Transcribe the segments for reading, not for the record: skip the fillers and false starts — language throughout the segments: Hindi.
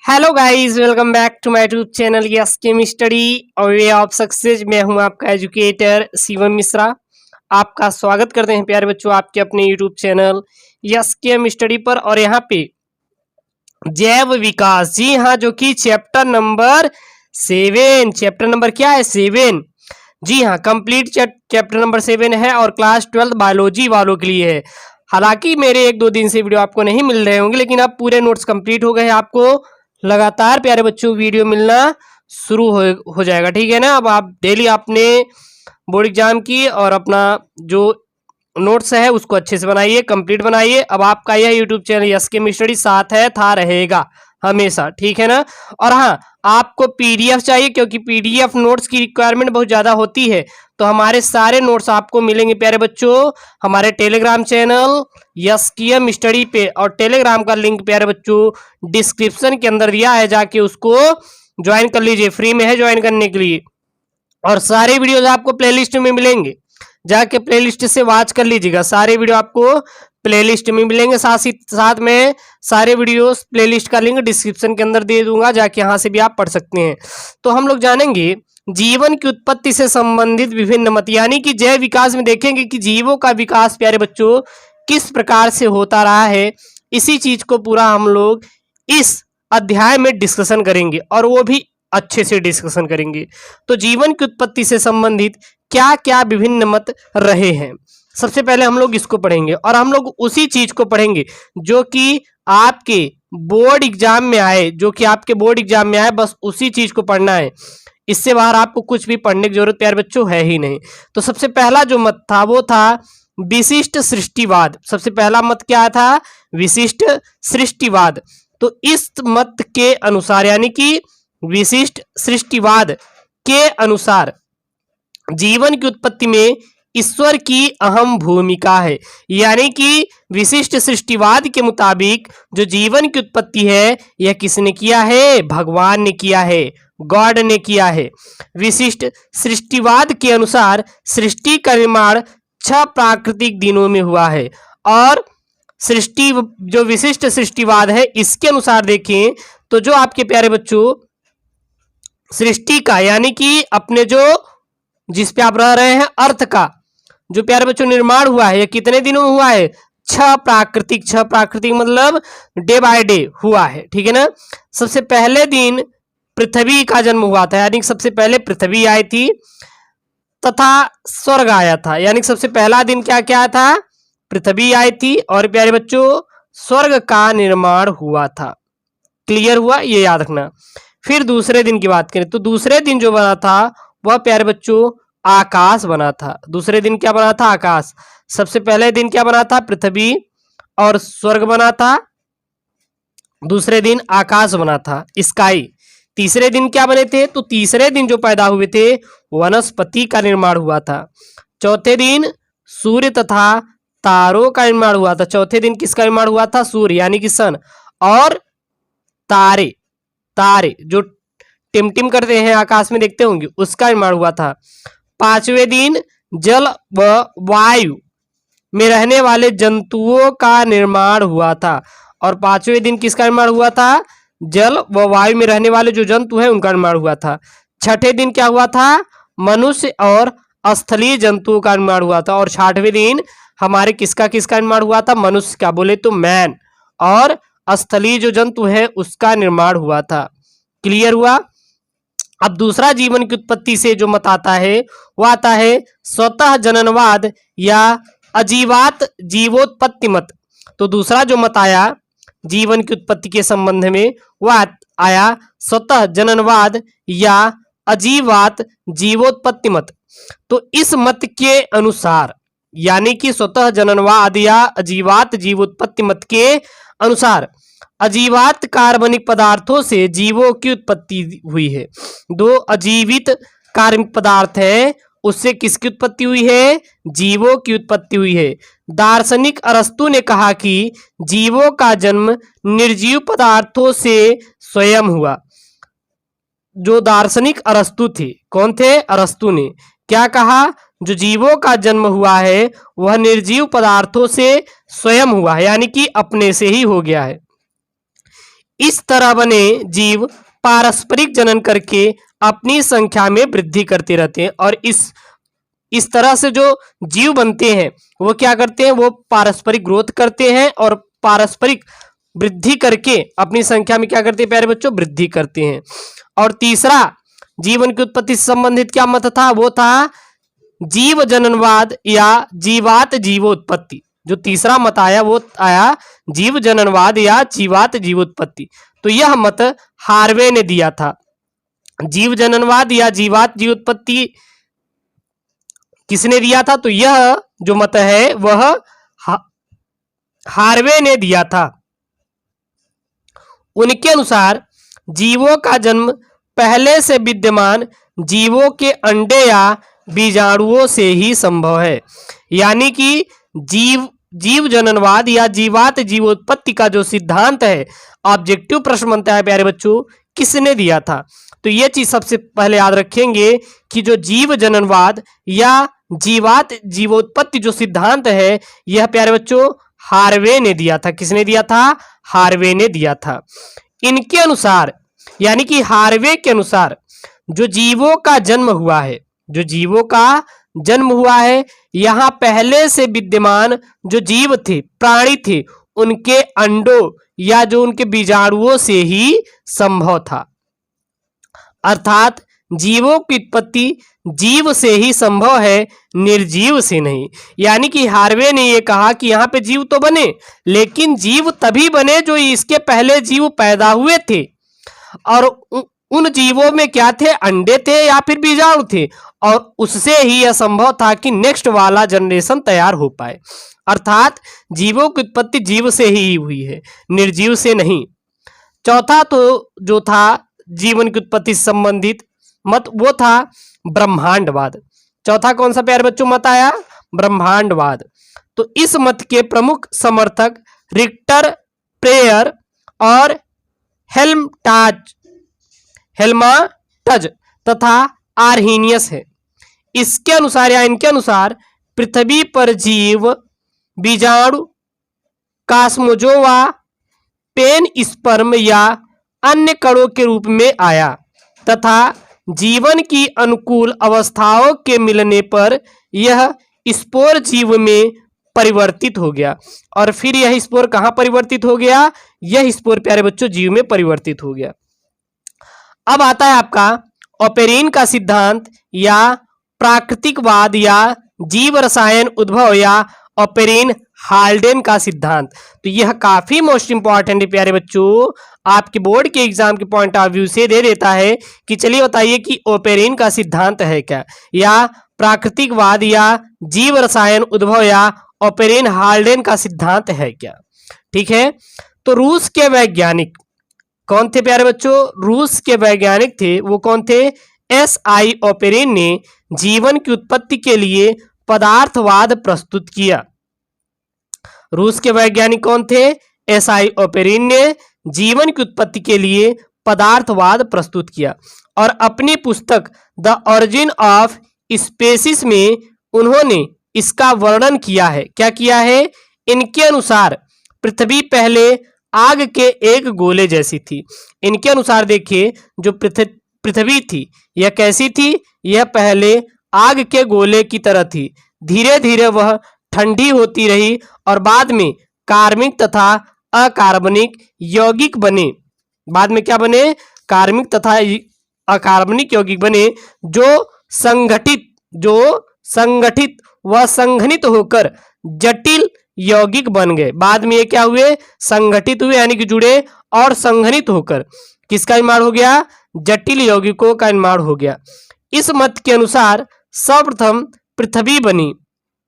Hello guys, welcome back to my YouTube channel yes chem study और वे ऑफ सक्सेस। मैं हूं आपका एजुकेटर शिवम मिश्रा। आपका स्वागत करते हैं प्यारे बच्चों आपके अपने YouTube channel yes chem study पर। और यहाँ पे जैव विकास, जी हाँ, जो कि चैप्टर नंबर 7, चैप्टर नंबर क्या है 7, जी हाँ, कंप्लीट चैप्टर नंबर 7 है और क्लास 12 बायोलॉजी वालों के लिए है। हालांकि मेरे 1-2 दिन से वीडियो आपको नहीं मिल रहे होंगे, लेकिन अब पूरे नोट्स कंप्लीट हो गए हैं। आपको लगातार प्यारे बच्चों वीडियो मिलना शुरू हो जाएगा, ठीक है ना। अब आप डेली अपने बोर्ड एग्जाम की और अपना जो नोट्स है उसको अच्छे से बनाइए, कंप्लीट बनाइए। अब आपका यह YouTube channel yes chem study साथ है, था, रहेगा हमेशा, ठीक है ना। और हाँ, आपको पीडीएफ चाहिए क्योंकि पीडीएफ नोट्स की रिक्वायरमेंट बहुत ज़्यादा होती है, तो हमारे सारे नोट्स आपको मिलेंगे प्यारे बच्चों हमारे Telegram channel yes chem study पे। और टेलीग्राम का लिंक प्यारे बच्चों डिस्क्रिप्शन के अंदर दिया है, जाके उसको ज्वाइन कर लीजिए, फ्री में है ज्वाइन करने के लिए। और सारे वीडियोज आपको प्लेलिस्ट में मिलेंगे, जाके प्लेलिस्ट से वॉच कर लीजिएगा। सारे वीडियो आपको प्लेलिस्ट में मिलेंगे, साथ में सारे वीडियोस प्लेलिस्ट का लिंक डिस्क्रिप्शन के अंदर दे दूंगा, जाके यहाँ से भी आप पढ़ सकते हैं। तो हम लोग जानेंगे जीवन की उत्पत्ति से संबंधित विभिन्न मत, यानी कि जैव विकास में देखेंगे कि जीवों का विकास प्यारे बच्चों किस प्रकार से होता रहा है। इसी चीज को पूरा हम लोग इस अध्याय में डिस्कशन करेंगे और वो भी अच्छे से डिस्कशन करेंगे। तो जीवन की उत्पत्ति से संबंधित क्या क्या विभिन्न मत रहे हैं, सबसे पहले हम लोग इसको पढ़ेंगे। और हम लोग उसी चीज को पढ़ेंगे जो कि आपके बोर्ड एग्जाम में आए, बस उसी चीज को पढ़ना है। इससे बाहर आपको कुछ भी पढ़ने की जरूरत प्यारे बच्चों है ही नहीं। तो सबसे पहला जो मत था वो था विशिष्ट सृष्टिवाद। सबसे पहला मत क्या था? विशिष्ट सृष्टिवाद। तो इस मत के अनुसार, यानी कि विशिष्ट सृष्टिवाद के अनुसार जीवन की उत्पत्ति में ईश्वर की अहम भूमिका है। यानी कि विशिष्ट सृष्टिवाद के मुताबिक जो जीवन की उत्पत्ति है यह किसने किया है? भगवान ने किया है, गॉड ने किया है। विशिष्ट सृष्टिवाद के अनुसार सृष्टि का निर्माण 6 प्राकृतिक दिनों में हुआ है। और सृष्टि, जो विशिष्ट सृष्टिवाद है, इसके अनुसार देखें तो जो आपके प्यारे बच्चों सृष्टि का, यानी कि अपने जो जिस पे आप रह रहे हैं अर्थ का जो प्यारे बच्चों निर्माण हुआ है, ये कितने दिनों में हुआ है? 6 प्राकृतिक मतलब डे बाय डे हुआ है, ठीक है ना। सबसे पहले दिन पृथ्वी का जन्म हुआ था, यानी सबसे पहले पृथ्वी आई थी तथा स्वर्ग आया था। यानी सबसे पहला दिन क्या क्या था? पृथ्वी आई थी और प्यारे बच्चों स्वर्ग का निर्माण हुआ था। क्लियर हुआ? ये याद रखना। फिर दूसरे दिन की बात करें तो दूसरे दिन जो बना था वह प्यारे बच्चों आकाश बना था। दूसरे दिन क्या बना था? आकाश। सबसे पहले दिन क्या बना था? पृथ्वी और स्वर्ग बना था। दूसरे दिन आकाश बना था, स्काई। तीसरे दिन क्या बने थे? तो तीसरे दिन जो पैदा हुए थे वनस्पति का निर्माण हुआ था। चौथे दिन सूर्य तथा तारों का निर्माण हुआ था। चौथे दिन किसका निर्माण हुआ था? सूर्य यानी कि सन और तारे जो टिमटिम करते हैं आकाश में, देखते होंगे, उसका निर्माण हुआ था। पांचवें दिन जल व वायु में रहने वाले जंतुओं का निर्माण हुआ था। और पांचवें दिन किसका निर्माण हुआ था? जल व वायु में रहने वाले जो जंतु हैं उनका निर्माण हुआ था। छठे दिन क्या हुआ था? मनुष्य और स्थलीय जंतुओं का निर्माण हुआ था। और छठवें दिन हमारे किसका निर्माण हुआ था? मनुष्य का, बोले तो मैन, और स्थलीय जो जंतु है उसका निर्माण हुआ था। क्लियर हुआ? अब दूसरा जीवन की उत्पत्ति से जो मत आता है वह आता है स्वतः जननवाद या अजीवात जीवोत्पत्ति मत। तो दूसरा जो मत आया जीवन की उत्पत्ति के संबंध में वह आया स्वतः जननवाद या अजीवात जीवोत्पत्ति मत। तो इस मत के अनुसार, यानी कि स्वतः जननवाद या अजीवात जीवोत्पत्ति मत के अनुसार अजीवात कार्बनिक पदार्थों से जीवों की उत्पत्ति हुई है। 2 अजीवित कार्बनिक पदार्थ है, उससे किसकी उत्पत्ति हुई है? जीवों की उत्पत्ति हुई है। दार्शनिक अरस्तु ने कहा कि जीवों का जन्म निर्जीव पदार्थों से स्वयं हुआ। जो दार्शनिक अरस्तु थे, कौन थे? अरस्तु ने क्या कहा? जो जीवों का जन्म हुआ है वह निर्जीव पदार्थों से स्वयं हुआ है, यानी कि अपने से ही हो गया है। इस तरह बने जीव पारस्परिक जनन करके अपनी संख्या में वृद्धि करते रहते हैं और इस तरह से जो जीव बनते हैं वो क्या करते हैं, वो पारस्परिक ग्रोथ करते हैं और पारस्परिक वृद्धि करके अपनी संख्या में क्या करते हैं प्यारे बच्चों, वृद्धि करते हैं। और तीसरा जीवन की उत्पत्ति से संबंधित क्या मत था, वो था जीव जननवाद या जीवात जीवोत्पत्ति। जो तीसरा मत आया वो आया जीव जननवाद या जीवात जीवोत्पत्ति। तो यह मत हार्वे ने दिया था। जीव जननवाद या जीवात जीवोत्पत्ति किसने दिया था, तो यह जो मत है वह हार्वे ने दिया था। उनके अनुसार जीवों का जन्म पहले से विद्यमान जीवों के अंडे या बीजाणुओं से ही संभव है। यानी कि जीव जननवाद या जीवात जीवोत्पत्ति का जो सिद्धांत है, ऑब्जेक्टिव प्रश्न बनता है प्यारे बच्चों, किसने दिया था। तो ये चीज सबसे पहले याद रखेंगे कि जो जीव जननवाद या जीवात जीवोत्पत्ति जो सिद्धांत है, यह प्यारे बच्चों हार्वे ने दिया था। किसने दिया था, हार्वे ने दिया था। इनके अनुसार यानी कि हार्वे के अनुसार जो जीवों का जन्म हुआ है, जो जीवों का जन्म हुआ है, यहाँ पहले से विद्यमान जो जीव थे, प्राणी थे, उनके अंडों या जो उनके बीजाणुओं से ही संभव था। अर्थात जीवों की उत्पत्ति जीव से ही संभव है, निर्जीव से नहीं। यानी कि हार्वे ने यह कहा कि यहाँ पे जीव तो बने, लेकिन जीव तभी बने जो इसके पहले जीव पैदा हुए थे और उन जीवों में क्या थे, अंडे थे या फिर बीजाणु थे, और उससे ही यह संभव था कि नेक्स्ट वाला जनरेशन तैयार हो पाए। अर्थात जीवों की उत्पत्ति जीव से ही हुई है, निर्जीव से नहीं। चौथा तो जो था जीवन की उत्पत्ति से संबंधित मत, वो था ब्रह्मांडवाद। चौथा कौन सा प्यारे बच्चों मत आया, ब्रह्मांडवाद। तो इस मत के प्रमुख समर्थक रिक्टर, प्रेयर और हेल्माटज तथा आर्हीनियस है। इसके अनुसार या इनके अनुसार पृथ्वी पर जीव बीजाणु, कास्मोजोवा, पेन स्पर्म या अन्य कणों के रूप में आया तथा जीवन की अनुकूल अवस्थाओं के मिलने पर यह स्पोर जीव में परिवर्तित हो गया। और फिर यह स्पोर कहां परिवर्तित हो गया, यह स्पोर प्यारे बच्चों जीव में परिवर्तित हो गया। अब आता है आपका ओपेरिन का सिद्धांत या प्राकृतिकवाद या जीव रसायन उद्भव या ओपेरिन हाल्डेन का सिद्धांत। तो यह काफी मोस्ट इंपॉर्टेंट है प्यारे बच्चों, आपके बोर्ड के एग्जाम के पॉइंट ऑफ व्यू से दे देता है कि चलिए बताइए कि ओपेरिन का सिद्धांत है क्या, या प्राकृतिकवाद या जीव रसायन उद्भव या ओपेरिन हाल्डेन का सिद्धांत है क्या। ठीक है, तो रूस के वैज्ञानिक कौन थे प्यारे बच्चों, रूस के वैज्ञानिक थे, वो कौन थे, एस.आई. ओपेरिन ने जीवन की उत्पत्ति के लिए पदार्थवाद प्रस्तुत किया। रूस के वैज्ञानिक कौन थे, एस.आई. ओपेरिन ने जीवन की उत्पत्ति के लिए पदार्थवाद प्रस्तुत किया और अपनी पुस्तक द ओरिजिन ऑफ स्पेसिस में उन्होंने इसका वर्णन किया है। क्या किया है, इनके अनुसार पृथ्वी पहले आग के एक गोले जैसी थी। इनके अनुसार देखिए जो पृथ्वी थी यह कैसी थी, यह पहले आग के गोले की तरह थी। धीरे धीरे वह ठंडी होती रही और बाद में कार्बनिक तथा अकार्बनिक यौगिक बने। बाद में क्या बने, कार्बनिक तथा अकार्बनिक यौगिक बने जो संगठित व संघनित होकर जटिल यौगिक बन गए। बाद में ये क्या हुए, संगठित हुए यानी कि जुड़े और संघनित होकर किसका निर्माण हो गया, जटिल यौगिकों का निर्माण हो गया। इस मत के अनुसार सर्वप्रथम पृथ्वी बनी,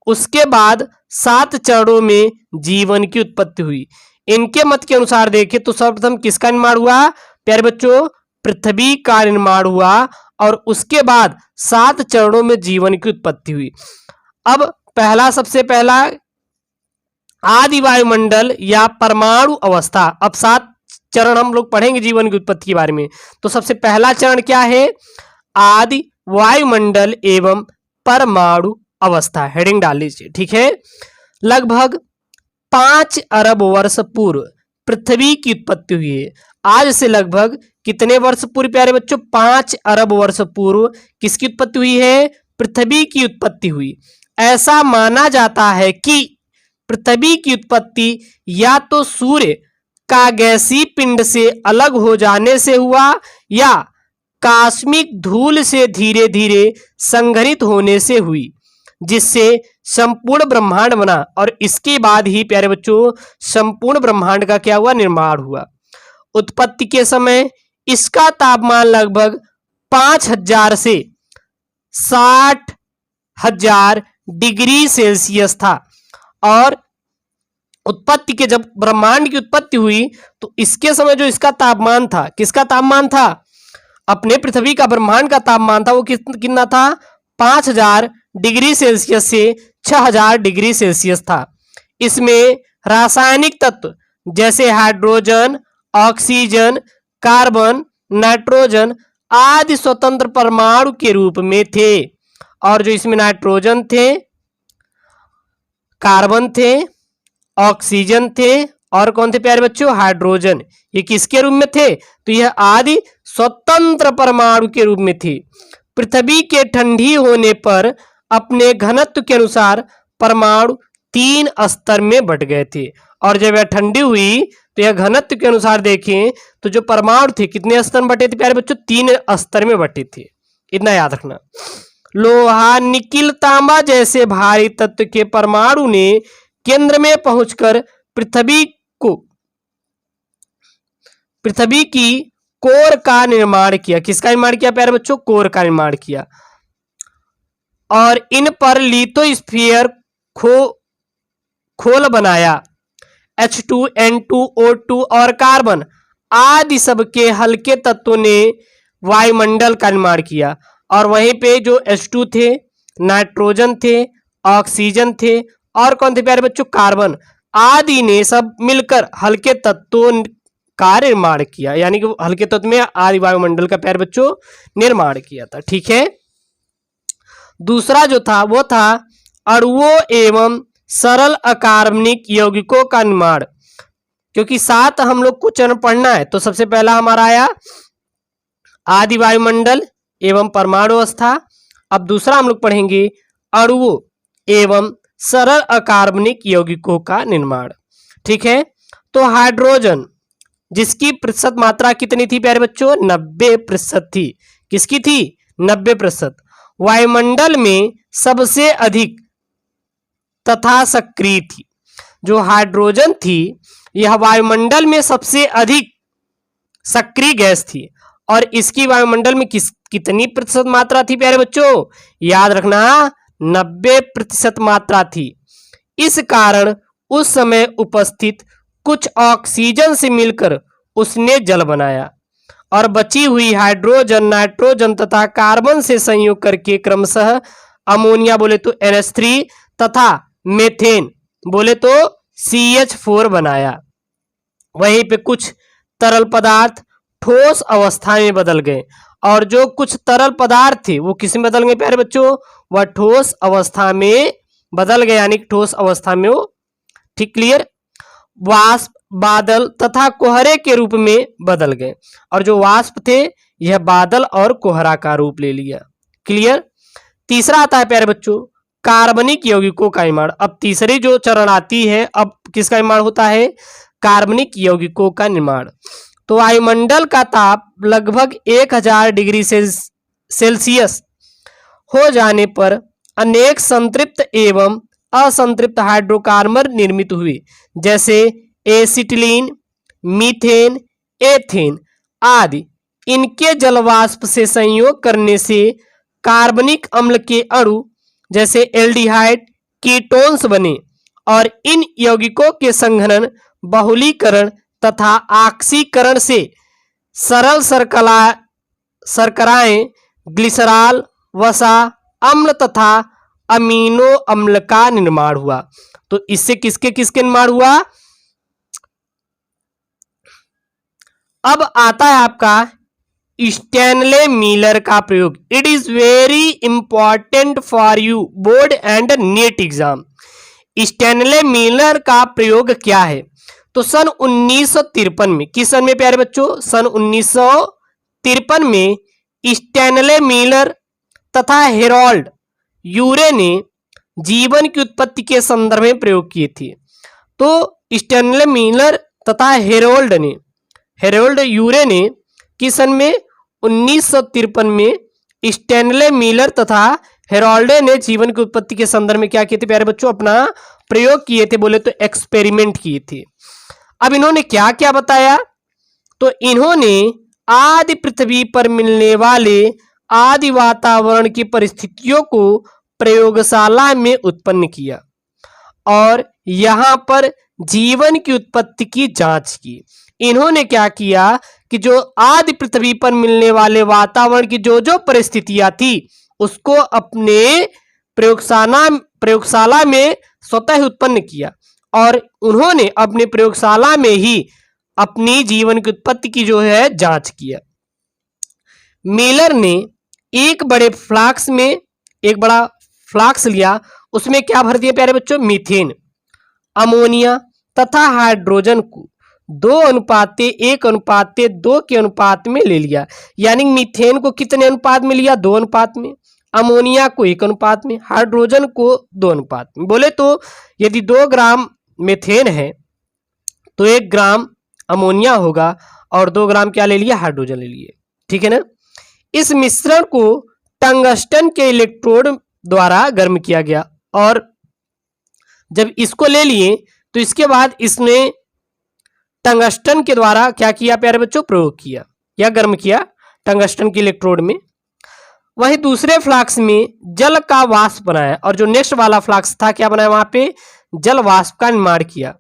उसके बाद 7 चरणों में जीवन की उत्पत्ति हुई। इनके मत के अनुसार देखें तो सर्वप्रथम किसका निर्माण हुआ प्यारे बच्चों, पृथ्वी का निर्माण हुआ और उसके बाद 7 चरणों में जीवन की उत्पत्ति हुई। अब सबसे पहला आदि वायुमंडल या परमाणु अवस्था। अब 7 चरण हम लोग पढ़ेंगे जीवन की उत्पत्ति के बारे में। तो सबसे पहला चरण क्या है, आदि वायुमंडल एवं परमाणु अवस्था, हेडिंग डाल लीजिए। ठीक है, लगभग 5 अरब वर्ष पूर्व पृथ्वी की उत्पत्ति हुई है। आज से लगभग कितने वर्ष पूर्व प्यारे बच्चों? 5 अरब वर्ष पूर्व किसकी उत्पत्ति हुई है? पृथ्वी की उत्पत्ति हुई। ऐसा माना जाता है कि पृथ्वी की उत्पत्ति या तो सूर्य का गैसीय पिंड से अलग हो जाने से हुआ या कॉस्मिक धूल से धीरे धीरे संघनित होने से हुई, जिससे संपूर्ण ब्रह्मांड बना और इसके बाद ही प्यारे बच्चों संपूर्ण ब्रह्मांड का क्या हुआ? निर्माण हुआ। उत्पत्ति के समय इसका तापमान लगभग 5000 से 60,000 डिग्री सेल्सियस था और उत्पत्ति के जब ब्रह्मांड की उत्पत्ति हुई तो इसके समय जो इसका तापमान था, किसका तापमान था? अपने पृथ्वी का ब्रह्मांड का तापमान था वो कितना था? 5000 डिग्री सेल्सियस से 6000 डिग्री सेल्सियस था। इसमें रासायनिक तत्व जैसे हाइड्रोजन, ऑक्सीजन, कार्बन, नाइट्रोजन आदि स्वतंत्र परमाणु के रूप में थे। और जो इसमें नाइट्रोजन थे, कार्बन थे, ऑक्सीजन थे और कौन थे प्यारे बच्चों? हाइड्रोजन। ये किसके रूप में थे? तो यह आदि स्वतंत्र परमाणु के रूप में थे। पृथ्वी के ठंडी होने पर अपने घनत्व के अनुसार परमाणु 3 स्तर में बट गए थे और जब यह ठंडी हुई तो यह घनत्व के अनुसार देखें तो जो परमाणु थे कितने स्तर में बटे थे प्यारे बच्चों? 3 स्तर में बटे थे। इतना याद रखना। लोहा, निकिल, तांबा जैसे भारी तत्व के परमाणु ने केंद्र में पहुंचकर पृथ्वी की कोर का निर्माण किया। किसका निर्माण किया प्यारे बच्चों? कोर का निर्माण किया और इन पर लिथोस्फीयर खोल बनाया। H2, N2, O2 और कार्बन आदि सबके हल्के तत्वों ने वायुमंडल का निर्माण किया और वहीं पे जो H2 थे, नाइट्रोजन थे, ऑक्सीजन थे और कौन थे प्यारे बच्चों? कार्बन आदि ने सब मिलकर हल्के तत्वों का निर्माण किया, यानी कि हल्के तत्व में आदि वायुमंडल का प्यारे बच्चों निर्माण किया था। ठीक है। दूसरा जो था वो था अणुओं एवं सरल अकार्बनिक यौगिकों का निर्माण। क्योंकि 7 हम लोग को चरण पढ़ना है तो सबसे पहला हमारा आया आदि वायुमंडल एवं परमाणु अवस्था। अब दूसरा हम लोग पढ़ेंगे अणुओं एवं सरल अकार्बनिक यौगिकों का निर्माण। ठीक है। तो हाइड्रोजन जिसकी प्रतिशत मात्रा कितनी थी प्यारे बच्चों? 90% थी। किसकी थी? 90%। वायुमंडल में सबसे अधिक तथा सक्रिय थी। जो हाइड्रोजन थी यह वायुमंडल में सबसे अधिक सक्रिय गैस थी और इसकी वायुमंडल में कितनी प्रतिशत मात्रा थी प्यारे बच्चों? याद रखना 90% मात्रा थी। इस कारण उस समय उपस्थित कुछ ऑक्सीजन से मिलकर उसने जल बनाया और बची हुई हाइड्रोजन, नाइट्रोजन तथा कार्बन से संयोग करके क्रमशः अमोनिया बोले तो NH3 तथा मेथेन बोले तो CH4 बनाया। वहीं पे कुछ तरल पदार्थ ठोस अवस्था में बदल गए और जो कुछ तरल पदार्थ थे वो किस में बदल गए प्यारे बच्चों? वह ठोस अवस्था में बदल गए, यानी ठोस अवस्था में वो। ठीक, क्लियर। वाष्प, बादल तथा कोहरे के रूप में बदल गए और जो वाष्प थे यह बादल और कोहरा का रूप ले लिया। क्लियर। तीसरा आता है प्यारे बच्चों कार्बनिक यौगिकों का निर्माण। अब तीसरी जो चरण आती है, अब किसका निर्माण होता है? कार्बनिक यौगिकों का निर्माण। तो वायुमंडल का ताप लगभग 1000 डिग्री सेल्सियस हो जाने पर अनेक संतृप्त एवं असंतृप्त हाइड्रोकार्बन निर्मित हुए, जैसे एसिटिलीन, मीथेन, एथेन आदि। इनके जलवाष्प से संयोग करने से कार्बनिक अम्ल के अणु जैसे एल्डिहाइड, कीटोन्स बने और इन यौगिकों के संघनन, बहुलीकरण तथा ऑक्सीकरण से सरल शर्कराएं, ग्लिसरॉल, वसा अम्ल तथा अमीनो अम्ल का निर्माण हुआ। तो इससे किसके किसके निर्माण हुआ? अब आता है आपका स्टैनले मिलर का प्रयोग। It is very important for you board and net exam. Stanley Miller का प्रयोग क्या है? तो सन 1953 में, किस सन में प्यारे बच्चों, सन 1953 में स्टैनले मिलर तथा हेरोल्ड यूरे ने जीवन की उत्पत्ति के संदर्भ में प्रयोग किए थे। तो स्टैनले मिलर तथा हेरोल्ड यूरे ने किस सन में, 1953 में स्टैनले मिलर तथा हेरोल्ड ने जीवन की उत्पत्ति के संदर्भ में क्या किए थे प्यारे बच्चों, अपना प्रयोग किए थे, बोले तो एक्सपेरिमेंट किए थे। अब इन्होंने क्या क्या बताया, तो इन्होंने आदि पृथ्वी पर मिलने वाले आदि वातावरण की परिस्थितियों को प्रयोगशाला में उत्पन्न किया और यहां पर जीवन की उत्पत्ति की जांच की। इन्होंने क्या किया कि जो आदि पृथ्वी पर मिलने वाले वातावरण की जो जो परिस्थितियां थी उसको अपने प्रयोगशाला में स्वतः उत्पन्न किया और उन्होंने अपने प्रयोगशाला में ही अपनी जीवन की उत्पत्ति की जो है जांच किया। मिलर ने एक बड़ा फ्लास्क लिया, उसमें क्या भर दिया प्यारे बच्चों, मीथेन, अमोनिया तथा हाइड्रोजन को 2:1:2 के अनुपात में ले लिया। यानी मीथेन को कितने अनुपात में लिया, 2 अनुपात में, अमोनिया को 1 अनुपात में, हाइड्रोजन को 2 अनुपात में। बोले तो यदि 2 ग्राम मीथेन है तो 1 ग्राम अमोनिया होगा और 2 ग्राम क्या ले लिया, हाइड्रोजन ले लिए, ठीक है ना। इस मिश्रण को टंगस्टन के इलेक्ट्रोड द्वारा गर्म किया गया और जब इसको ले लिए तो इसके बाद इसने टंगस्टन के द्वारा क्या किया प्यारे बच्चों, प्रयोग किया या गर्म किया टंगस्टन के इलेक्ट्रोड में। वहीं दूसरे फ्लास्क में जल का वाष्प बनाया और जो नेक्स्ट वाला फ्लास्क था क्या बनाया, वहां पे जल वाष्प का निर्माण किया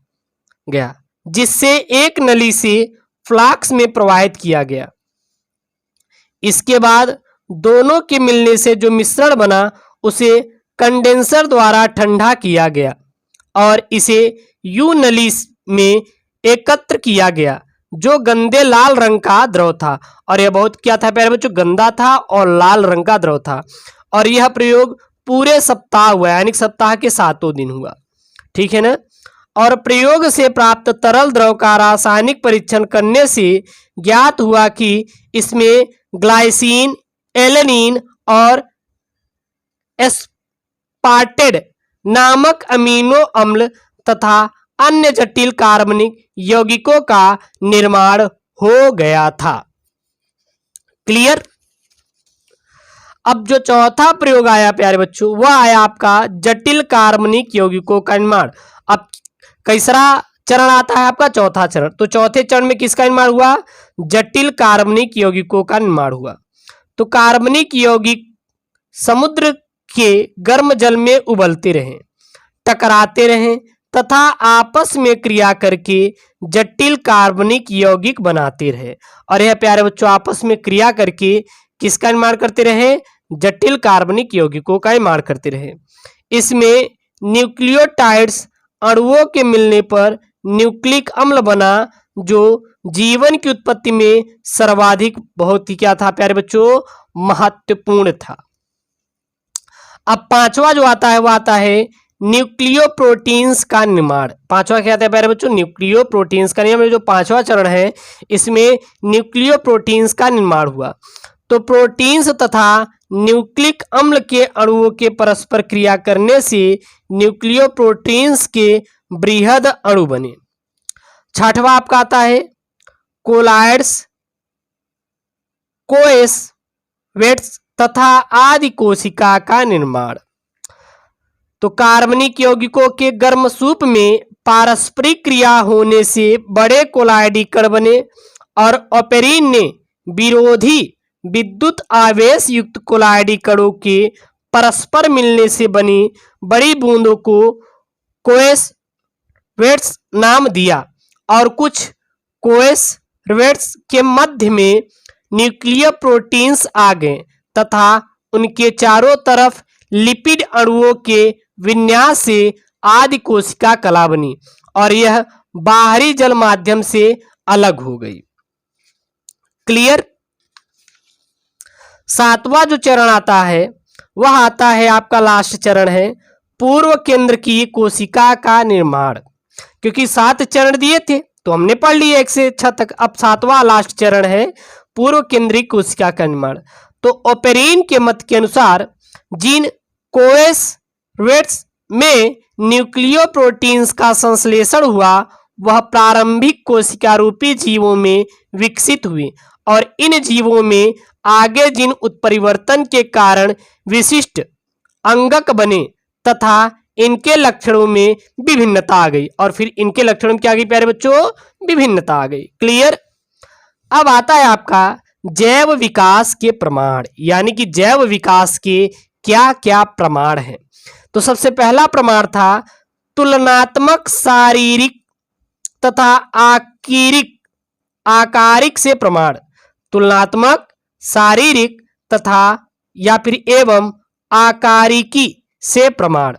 गया जिससे एक नली से फ्लास्क में प्रवाहित किया गया। इसके बाद दोनों के मिलने से जो मिश्रण बना उसे कंडेंसर द्वारा ठंडा किया गया और इसे यू नली में एकत्र किया गया जो गंदे लाल रंग का द्रव था। और यह बहुत क्या था प्यारे बच्चों, गंदा था और लाल रंग का द्रव था। और यह प्रयोग पूरे सप्ताह हुआ, यानी सप्ताह के 7 दिन हुआ, ठीक है ना। और प्रयोग से प्राप्त तरल द्रव का रासायनिक परीक्षण करने से ज्ञात हुआ कि इसमें ग्लाइसिन, एलेनिन और एस्पार्टेट नामक अमीनो अम्ल तथा अन्य जटिल कार्बनिक यौगिकों का निर्माण हो गया था। क्लियर। अब जो चौथा प्रयोग आया प्यारे बच्चों, वह आया आपका जटिल कार्बनिक यौगिकों का निर्माण। अब कैसरा चरण आता है आपका, चौथा चरण। तो चौथे चरण में किसका निर्माण हुआ, जटिल कार्बनिक यौगिकों का निर्माण हुआ। तो कार्बनिक यौगिक समुद्र के गर्म जल में उबलते रहे, टकराते रहे तथा आपस में क्रिया करके जटिल कार्बनिक यौगिक बनाते रहे। और यह प्यारे बच्चों आपस में क्रिया करके किसका निर्माण करते रहे, जटिल कार्बनिक यौगिकों का निर्माण करते रहे। इसमें न्यूक्लियोटाइड्स अणुओं के मिलने पर न्यूक्लिक अम्ल बना जो जीवन की उत्पत्ति में सर्वाधिक बहुत ही क्या था प्यारे बच्चों, महत्वपूर्ण था। अब पांचवा जो आता है वह आता है न्यूक्लियोप्रोटीन्स का निर्माण। पांचवा क्या आता है प्यारे बच्चों, न्यूक्लियोप्रोटीन्स का निर्माण। जो पांचवा चरण है इसमें न्यूक्लियोप्रोटीन्स का निर्माण हुआ। तो प्रोटीन्स तथा न्यूक्लिक अम्ल के अणुओं के परस्पर क्रिया करने से न्यूक्लियोप्रोटीन्स के बृहद अणु बने। छठवां आपका आता है कोलाइड्स, कोएस, वेट्स तथा आदि कोशिका का निर्माण। तो कार्बनिक यौगिकों के गर्म सूप में पारस्परिक क्रिया होने से बड़े कोलाइडी कण बने और ऑपेरिन ने विरोधी विद्युत आवेश युक्त कोलाइडी कणों के परस्पर मिलने से बनी बड़ी बूंदों को कोएस वेट्स नाम दिया और कुछ कोएस वेट्स के मध्य में न्यूक्लियर प्रोटीन्स आ गए तथा उनके चारों तरफ लिपिड अणुओं के विन्यास से आदि कोशिका कला बनी और यह बाहरी जल माध्यम से अलग हो गई। क्लियर। सातवां जो चरण आता है वह आता है आपका लास्ट चरण है पूर्व केंद्र की कोशिका का निर्माण। क्योंकि 7 चरण दिए थे तो हमने पढ़ लिए 1 से 6 तक। अब 7वां लास्ट चरण है पूर्व केंद्रीय कोशिका का निर्माण। तो ओपेरिन के मत के अनुसार जिन कोएसवेट्स में न्यूक्लियोप्रोटीन्स का संश्लेषण हुआ वह प्रारंभिक कोशिका रूपी जीवों में विकसित हुए और इन जीवों में आगे जिन उत्परिवर्तन के कारण विशिष्ट अंगक बने तथा इनके लक्षणों में विभिन्नता आ गई। और फिर इनके लक्षणों में क्या आ गई प्यारे बच्चों? विभिन्नता आ गई। क्लियर। अब आता है आपका जैव विकास के प्रमाण, यानी कि जैव विकास के क्या क्या प्रमाण हैं। तो सबसे पहला प्रमाण था तुलनात्मक शारीरिक तथा आकारिक से प्रमाण। तुलनात्मक शारीरिक तथा या फिर एवं आकारिकी से प्रमाण।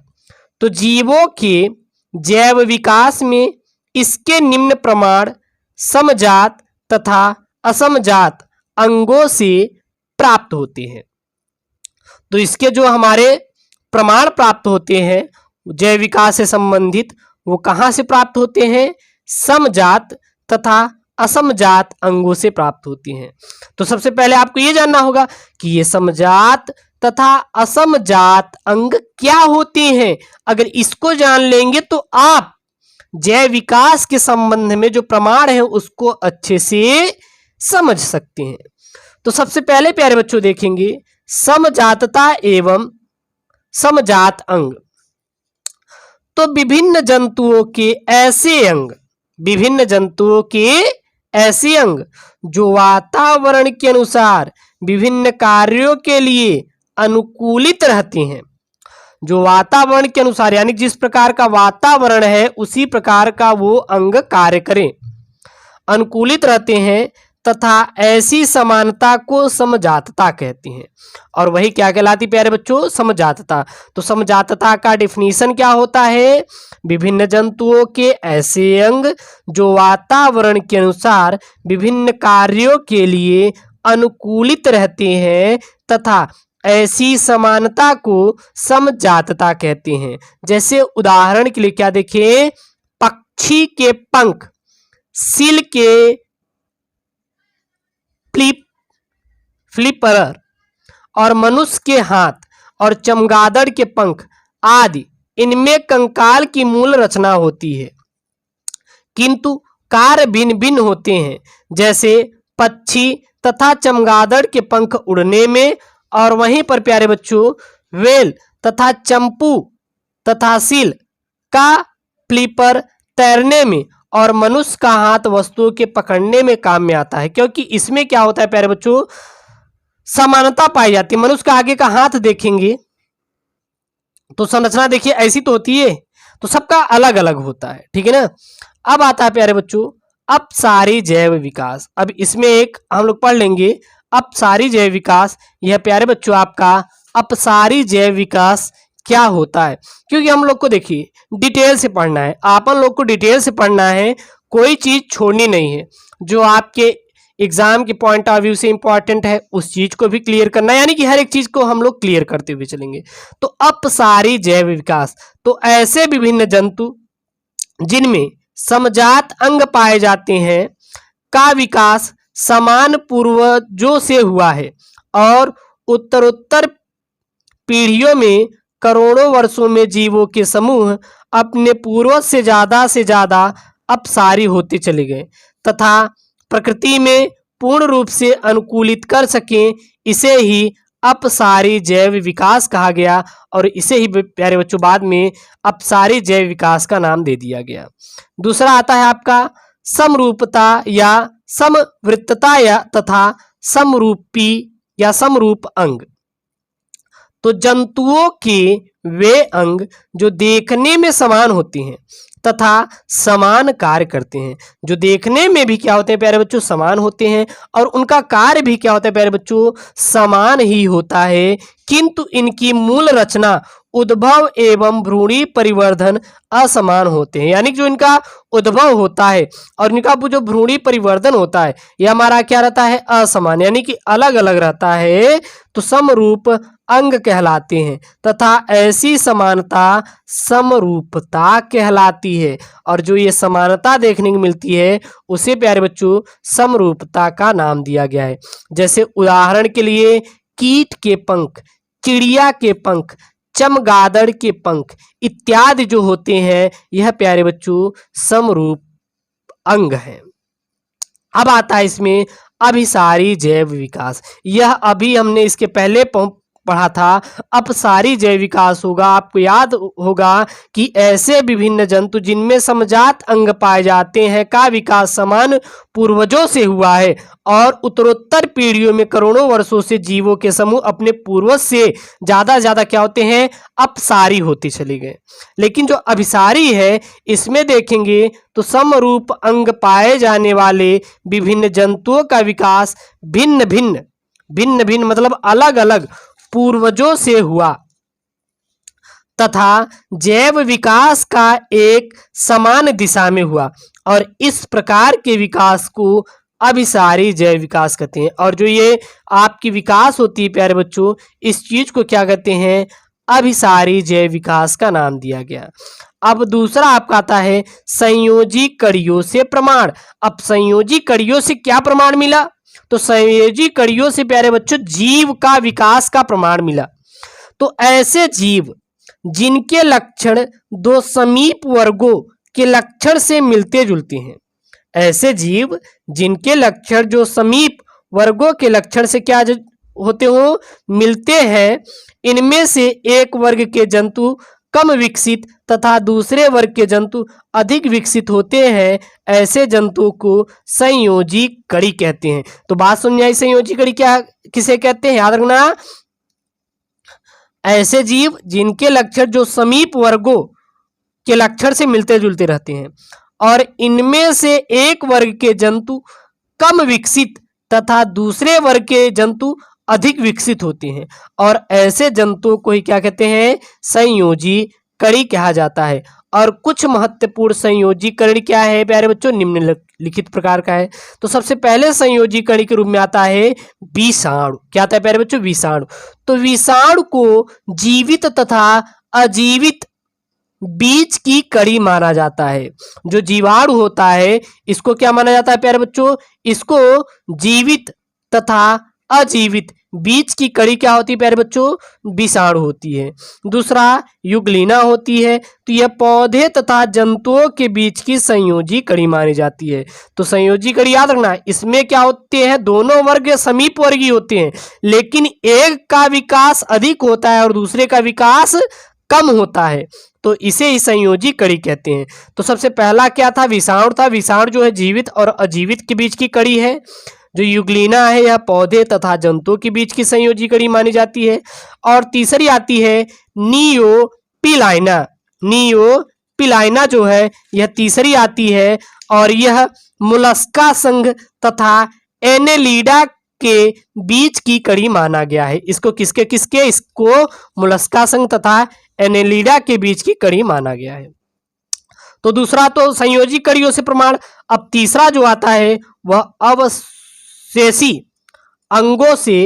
तो जीवों के जैव विकास में इसके निम्न प्रमाण समजात तथा असमजात अंगों से प्राप्त होते हैं। तो इसके जो हमारे प्रमाण प्राप्त होते हैं जैव विकास से संबंधित, वो कहाँ से प्राप्त होते हैं? समजात तथा असमजात अंगों से प्राप्त होती हैं। तो सबसे पहले आपको ये जानना होगा कि ये समजात तथा असमजात अंग क्या होते हैं। अगर इसको जान लेंगे तो आप जैव विकास के संबंध में जो प्रमाण है उसको अच्छे से समझ सकते हैं। तो सबसे पहले प्यारे बच्चों देखेंगे समजातता एवं समजात अंग। तो विभिन्न जंतुओं के ऐसे अंग, विभिन्न जंतुओं के ऐसे अंग जो वातावरण के अनुसार विभिन्न कार्यों के लिए अनुकूलित रहते हैं। जो वातावरण के अनुसार यानी जिस प्रकार का वातावरण है उसी प्रकार का वो अंग कार्य करें, अनुकूलित रहते हैं तथा ऐसी समानता को समजातता कहते हैं। और वही क्या कहलाती प्यारे बच्चों? समजातता। तो समजातता का डिफिनीशन क्या होता है? विभिन्न जंतुओं के ऐसे अंग जो वातावरण के अनुसार विभिन्न कार्यों के लिए अनुकूलित रहते हैं तथा ऐसी समानता को समजातता कहते हैं। जैसे उदाहरण के लिए क्या देखें, पक्षी के पंख, सील के फ्लिपर और मनुष्य के हाथ और चमगादड़ के पंख आदि, इनमें कंकाल की मूल रचना होती है किंतु कार्य भिन्न भिन्न होते हैं। जैसे पक्षी तथा चमगादड़ के पंख उड़ने में और वहीं पर प्यारे बच्चों वेल तथा चंपू तथा सील का फ्लिपर तैरने में और मनुष्य का हाथ वस्तुओं के पकड़ने में काम में आता है। क्योंकि इसमें क्या होता है प्यारे बच्चों? समानता पाई जाती है। मनुष्य का आगे का हाथ देखेंगे तो संरचना देखिए ऐसी तो होती है, तो सबका अलग अलग होता है। ठीक है ना। अब आता है प्यारे बच्चों अपसारी जैव विकास। अब इसमें एक हम लोग पढ़ लेंगे अपसारी जैव विकास। यह प्यारे बच्चों आपका अपसारी जैव विकास क्या होता है, क्योंकि हम लोग को देखिए डिटेल से पढ़ना है, आपन लोग को डिटेल से पढ़ना है, कोई चीज छोड़नी नहीं है। जो आपके एग्जाम के पॉइंट ऑफ व्यू से इंपॉर्टेंट है उस चीज को भी क्लियर करना है, यानी कि हर एक चीज को हम लोग क्लियर करते हुए चलेंगे। तो अपसारी जैव विकास, तो ऐसे विभिन्न जंतु जिनमें समजात अंग पाए जाते हैं का विकास समान पूर्वजों से हुआ है और उत्तरोत्तर पीढ़ियों में करोड़ों वर्षों में जीवों के समूह अपने पूर्वज से ज्यादा अपसारी होते चले गए तथा प्रकृति में पूर्ण रूप से अनुकूलित कर सकें। इसे ही अपसारी जैव विकास कहा गया और इसे ही प्यारे बच्चों बाद में अपसारी जैव विकास का नाम दे दिया गया। दूसरा आता है आपका समरूपता या समवृत्तता या तथा समरूपी या समरूप अंग। तो जंतुओं के वे अंग जो देखने में समान होते हैं तथा समान कार्य करते हैं, जो देखने में भी क्या होते हैं प्यारे बच्चों? समान होते हैं और उनका कार्य भी क्या होता है प्यारे बच्चों? समान ही होता है, किंतु इनकी मूल रचना उद्भव एवं भ्रूणी परिवर्धन असमान होते हैं। यानी जो इनका उद्भव होता है और इनका जो भ्रूणी परिवर्धन होता है यह हमारा क्या रहता है? असमान, यानी कि अलग अलग रहता है। तो समरूप अंग कहलाते हैं तथा ऐसी समानता समरूपता कहलाती है। और जो ये समानता देखने को मिलती है उसे प्यारे बच्चों समरूपता का नाम दिया गया है। जैसे उदाहरण के लिए कीट के पंख, चिड़िया के पंख, चमगादड़ के पंख इत्यादि जो होते हैं यह प्यारे बच्चों समरूप अंग है। अब आता है इसमें अभिसारी जैव विकास। यह अभी हमने इसके पहले पढ़ा था। अपसारी जैव विकास होगा। आपको याद होगा कि ऐसे विभिन्न जंतु जिनमें समजात अंग पाए जाते हैं का विकास समान पूर्वजों से हुआ है और उत्तरोत्तर पीढ़ियों में करोड़ों वर्षों से जीवों के समूह अपने पूर्वज से ज्यादा क्या होते हैं, अपसारी होते चले गए। लेकिन जो अभिसारी है इसमें देखेंगे तो समरूप अंग पाए जाने वाले विभिन्न जंतुओं का विकास भिन्न भिन्न मतलब अलग अलग पूर्वजों से हुआ तथा जैव विकास का एक समान दिशा में हुआ और इस प्रकार के विकास को अभिसारी जैव विकास कहते हैं। और जो ये आपकी विकास होती है प्यारे बच्चों, इस चीज को क्या कहते हैं, अभिसारी जैव विकास का नाम दिया गया। अब दूसरा आपका आता है संयोजी कड़ियों से प्रमाण। अब संयोजी कड़ियों से क्या प्रमाण मिला, तो संयोजी कड़ियों से प्यारे बच्चों जीव का विकास का प्रमाण मिला। तो ऐसे जीव जिनके लक्षण दो समीप वर्गों के लक्षण से मिलते जुलते हैं, ऐसे जीव जिनके लक्षण जो समीप वर्गों के लक्षण से क्या होते हो, मिलते हैं, इनमें से एक वर्ग के जंतु कम विकसित तथा दूसरे वर्ग के जंतु अधिक विकसित होते हैं, ऐसे जंतुओं को संयोजी कड़ी कहते हैं। तो बात समझ आई, संयोजी कड़ी क्या किसे कहते हैं, याद रखना। ऐसे जीव जिनके लक्षण जो समीप वर्गों के लक्षण से मिलते जुलते रहते हैं और इनमें से एक वर्ग के जंतु कम विकसित तथा दूसरे वर्ग के जंतु अधिक विकसित होते हैं, और ऐसे जंतुओं को ही क्या कहते हैं, संयोजी कड़ी कहा जाता है। और कुछ महत्वपूर्ण संयोजी कड़ी क्या है प्यारे बच्चों, निम्नलिखित प्रकार का है। तो सबसे पहले संयोजी कड़ी के रूप में आता है विषाणु। क्या आता है प्यारे बच्चों, विषाणु। तो विषाणु को जीवित तथा अजीवित बीज की कड़ी माना जाता है। जो जीवाणु होता है इसको क्या माना जाता है प्यारे बच्चों, इसको जीवित तथा अजीवित बीज की कड़ी क्या होती है प्यारे बच्चों, विषाणु होती है। दूसरा युगलीना होती है, तो यह पौधे तथा जंतुओं के बीच की संयोजी कड़ी मानी जाती है। तो संयोजी कड़ी याद रखना, इसमें क्या होते हैं, दोनों वर्ग समीप वर्गीय होते हैं, लेकिन एक का विकास अधिक होता है और दूसरे का विकास कम होता है, तो इसे ही संयोजी कड़ी कहते हैं। तो सबसे पहला क्या था, विषाणु था। विषाणु जो है जीवित और अजीवित के बीच की कड़ी है। जो युगलीना है यह पौधे तथा जंतुओं के बीच की संयोजी कड़ी मानी जाती है। और तीसरी आती है नियोपिलाइना। नियोपिलाइना जो है यह तीसरी आती है और यह मुलस्का संघ तथा एनेलिडा के बीच की कड़ी माना गया है। इसको किसके इसको मुलस्का संघ तथा एनेलिडा के बीच की कड़ी माना गया है। तो दूसरा तो संयोजी कड़ियों से प्रमाण। अब तीसरा जो आता है वह अवशेषी अंगों से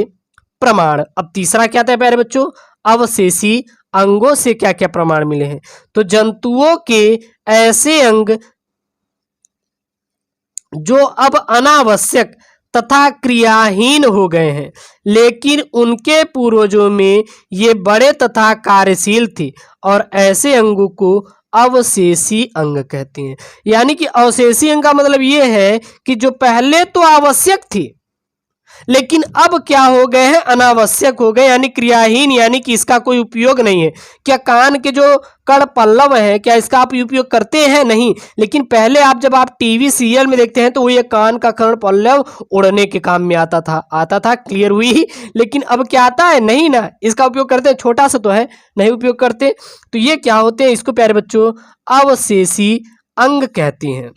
प्रमाण। अब तीसरा क्या आता है प्यारे बच्चों, अवशेषी अंगों से क्या क्या प्रमाण मिले हैं। तो जंतुओं के ऐसे अंग जो अब अनावश्यक तथा क्रियाहीन हो गए हैं, लेकिन उनके पूर्वजों में ये बड़े तथा कार्यशील थे, और ऐसे अंगों को अवशेषी अंग कहते हैं। यानी कि अवशेषी अंग का मतलब ये है कि जो पहले तो आवश्यक थी लेकिन अब क्या हो गए हैं, अनावश्यक हो गए, यानी क्रियाहीन, यानी कि इसका कोई उपयोग नहीं है। क्या कान के जो कण पल्लव है क्या इसका आप उपयोग करते हैं, नहीं। लेकिन पहले आप जब आप टीवी सीरियल में देखते हैं तो ये कान का कण पल्लव उड़ने के काम में आता था। क्लियर हुई। लेकिन अब क्या आता है, नहीं ना, इसका उपयोग करते हैं, छोटा सा तो है, नहीं उपयोग करते। तो ये क्या होते हैं, इसको प्यारे बच्चों अवशेषी अंग कहते हैं।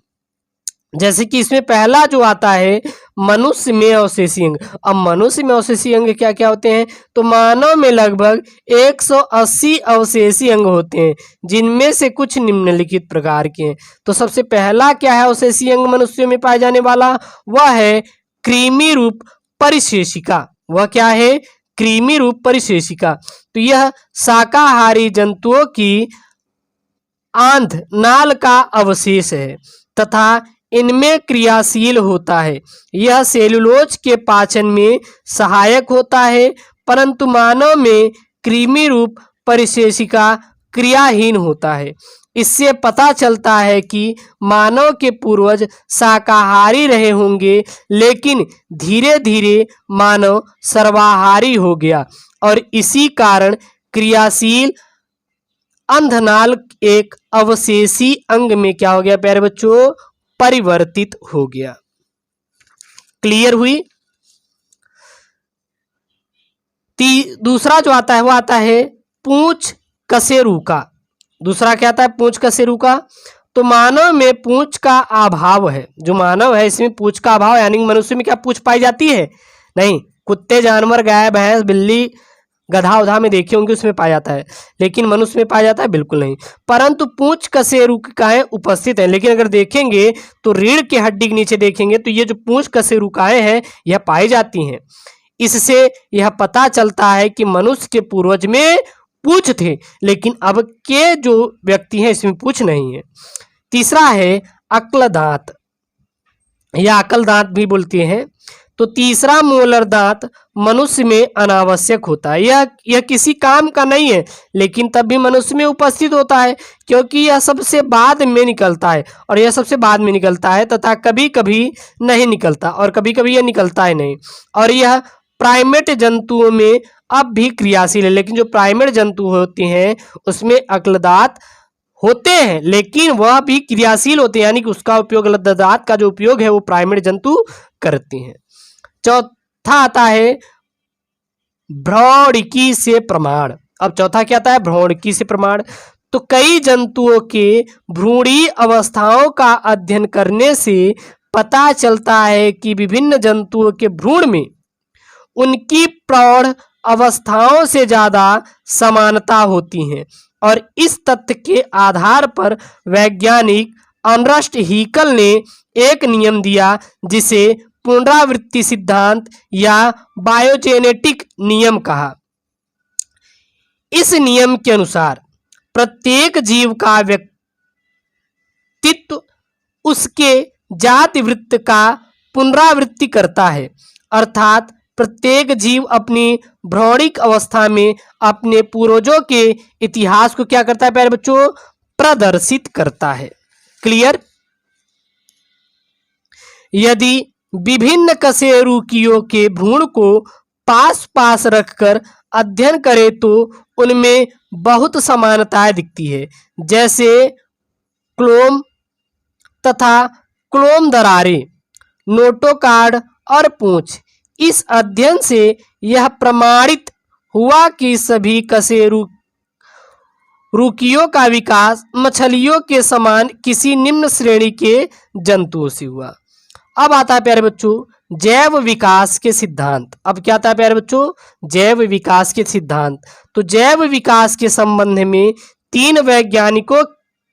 जैसे कि इसमें पहला जो आता है मनुष्य में अवशेषी अंग। अब मनुष्य में अवशेषी अंग क्या क्या होते हैं, तो मानव में लगभग 180 अवशेषी अंग होते हैं, जिनमें से कुछ निम्नलिखित प्रकार के हैं। तो सबसे पहला क्या है अवशेषी अंग मनुष्यों में पाए जाने वाला, वह है कृमि रूप परिशेषिका। वह क्या है, कृमि रूप परिशेषिका। तो यह शाकाहारी जंतुओं की आंत नाल का अवशेष है तथा इनमें क्रियाशील होता है। यह सेलुलोज के पाचन में सहायक होता है, परंतु मानव में कृमि रूप परिशेषिका क्रियाहीन होता है। इससे पता चलता है कि मानव के पूर्वज शाकाहारी रहे होंगे, लेकिन धीरे धीरे मानव सर्वाहारी हो गया और इसी कारण क्रियाशील अंधनाल एक अवशेषी अंग में क्या हो गया प्यारे बच्चों, परिवर्तित हो गया। क्लियर हुई। दूसरा जो आता है वो आता है पूंछ कशेरुका। दूसरा क्या आता है, पूंछ कशेरुका। तो मानव में पूंछ का अभाव है। जो मानव है इसमें पूंछ का अभाव, यानी मनुष्य में क्या पूंछ पाई जाती है? नहीं। कुत्ते, जानवर, गाय, भैंस, बिल्ली, गधा उधा में देखे होंगे उसमें पाया जाता है, लेकिन मनुष्य में पाया जाता है? बिल्कुल नहीं। परंतु पूंछ कशेरुकाएं उपस्थित हैं। लेकिन अगर देखेंगे तो रीढ़ की हड्डी के नीचे देखेंगे तो ये जो पूंछ कशेरुकाएं हैं यह पाई जाती हैं। इससे यह पता चलता है कि मनुष्य के पूर्वज में पूंछ थे, लेकिन अब के जो व्यक्ति हैं इसमें पूंछ नहीं है। तीसरा है अक्ल दांत या अकल दांत भी बोलते हैं। तो तीसरा मोलर दांत मनुष्य में अनावश्यक होता है। यह किसी काम का नहीं है, लेकिन तब भी मनुष्य में उपस्थित होता है, क्योंकि यह सबसे बाद में निकलता है और यह सबसे बाद में निकलता है तथा कभी कभी नहीं निकलता और कभी कभी यह निकलता है नहीं। और यह प्राइमेट जंतुओं में अब भी क्रियाशील है, लेकिन जो प्राइमेट जंतु होते हैं उसमें अक्ल दांत होते हैं, लेकिन वह भी क्रियाशील होते हैं, यानी कि उसका उपयोग, दांत का जो उपयोग है वो प्राइमेट जंतु करते हैं। चौथा आता है भ्रौणिकी से प्रमाण। अब चौथा क्या आता है, भ्रौणिकी से प्रमाण। तो कई जंतुओं के भ्रूणीय अवस्थाओं का अध्ययन करने से पता चलता है कि विभिन्न जंतुओं के भ्रूण में उनकी प्रौढ़ अवस्थाओं से ज्यादा समानता होती है और इस तथ्य के आधार पर वैज्ञानिक अर्नस्ट हैकेल ने एक नियम दिया जिसे पुनरावृत्ति सिद्धांत या बायोजेनेटिक नियम कहा। इस नियम के अनुसार प्रत्येक जीव का व्यक्तित्व उसके जाति वृत्त का पुनरावृत्ति करता है, अर्थात प्रत्येक जीव अपनी भ्रौणिक अवस्था में अपने पूर्वजों के इतिहास को क्या करता है प्यारे बच्चों, प्रदर्शित करता है। क्लियर। यदि विभिन्न कशेरुकियों के भ्रूण को पास पास रखकर अध्ययन करें तो उनमें बहुत समानताएं दिखती है, जैसे क्लोम तथा क्लोम दरारें, नोटोकार्ड और पूंछ। इस अध्ययन से यह प्रमाणित हुआ कि सभी कशेरुकियों का विकास मछलियों के समान किसी निम्न श्रेणी के जंतुओं से हुआ। अब आता है प्यारे बच्चों जैव विकास के सिद्धांत। अब क्या आता है प्यारे बच्चों, जैव विकास के सिद्धांत। तो जैव विकास के संबंध में तीन वैज्ञानिकों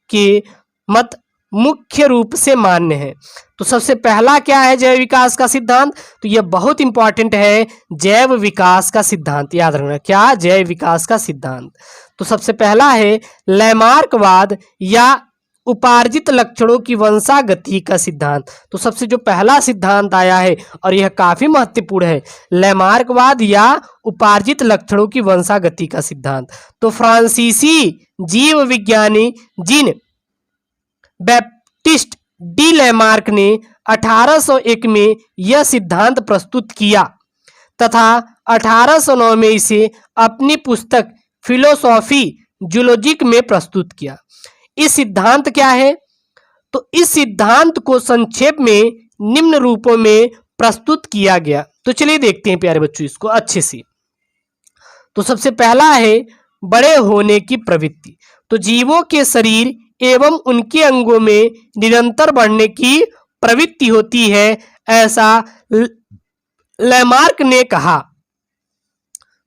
के मत मुख्य रूप से मान्य है। तो सबसे पहला क्या है जैव विकास का सिद्धांत, तो यह बहुत इंपॉर्टेंट है, जैव विकास का सिद्धांत याद रखना। क्या, जैव विकास का सिद्धांत। तो सबसे पहला है लैमार्कवाद या उपार्जित लक्षणों की वंशागति का सिद्धांत। तो सबसे जो पहला सिद्धांत आया है और यह काफी महत्वपूर्ण है, लैमार्कवाद या उपार्जित लक्षणों की वंशागति का सिद्धांत। तो फ्रांसीसी जीव विज्ञानी जीन बैप्टिस्ट डी लैमार्क ने 1801 में यह सिद्धांत प्रस्तुत किया तथा 1809 में इसे अपनी पुस्तक फिलोसॉफी जूलॉजिक में प्रस्तुत किया। इस सिद्धांत क्या है, तो इस सिद्धांत को संक्षेप में निम्न रूपों में प्रस्तुत किया गया। तो चलिए देखते हैं प्यारे बच्चों इसको अच्छे से। तो सबसे पहला है बड़े होने की प्रवृत्ति। तो जीवों के शरीर एवं उनके अंगों में निरंतर बढ़ने की प्रवृत्ति होती है, ऐसा लैमार्क ने कहा।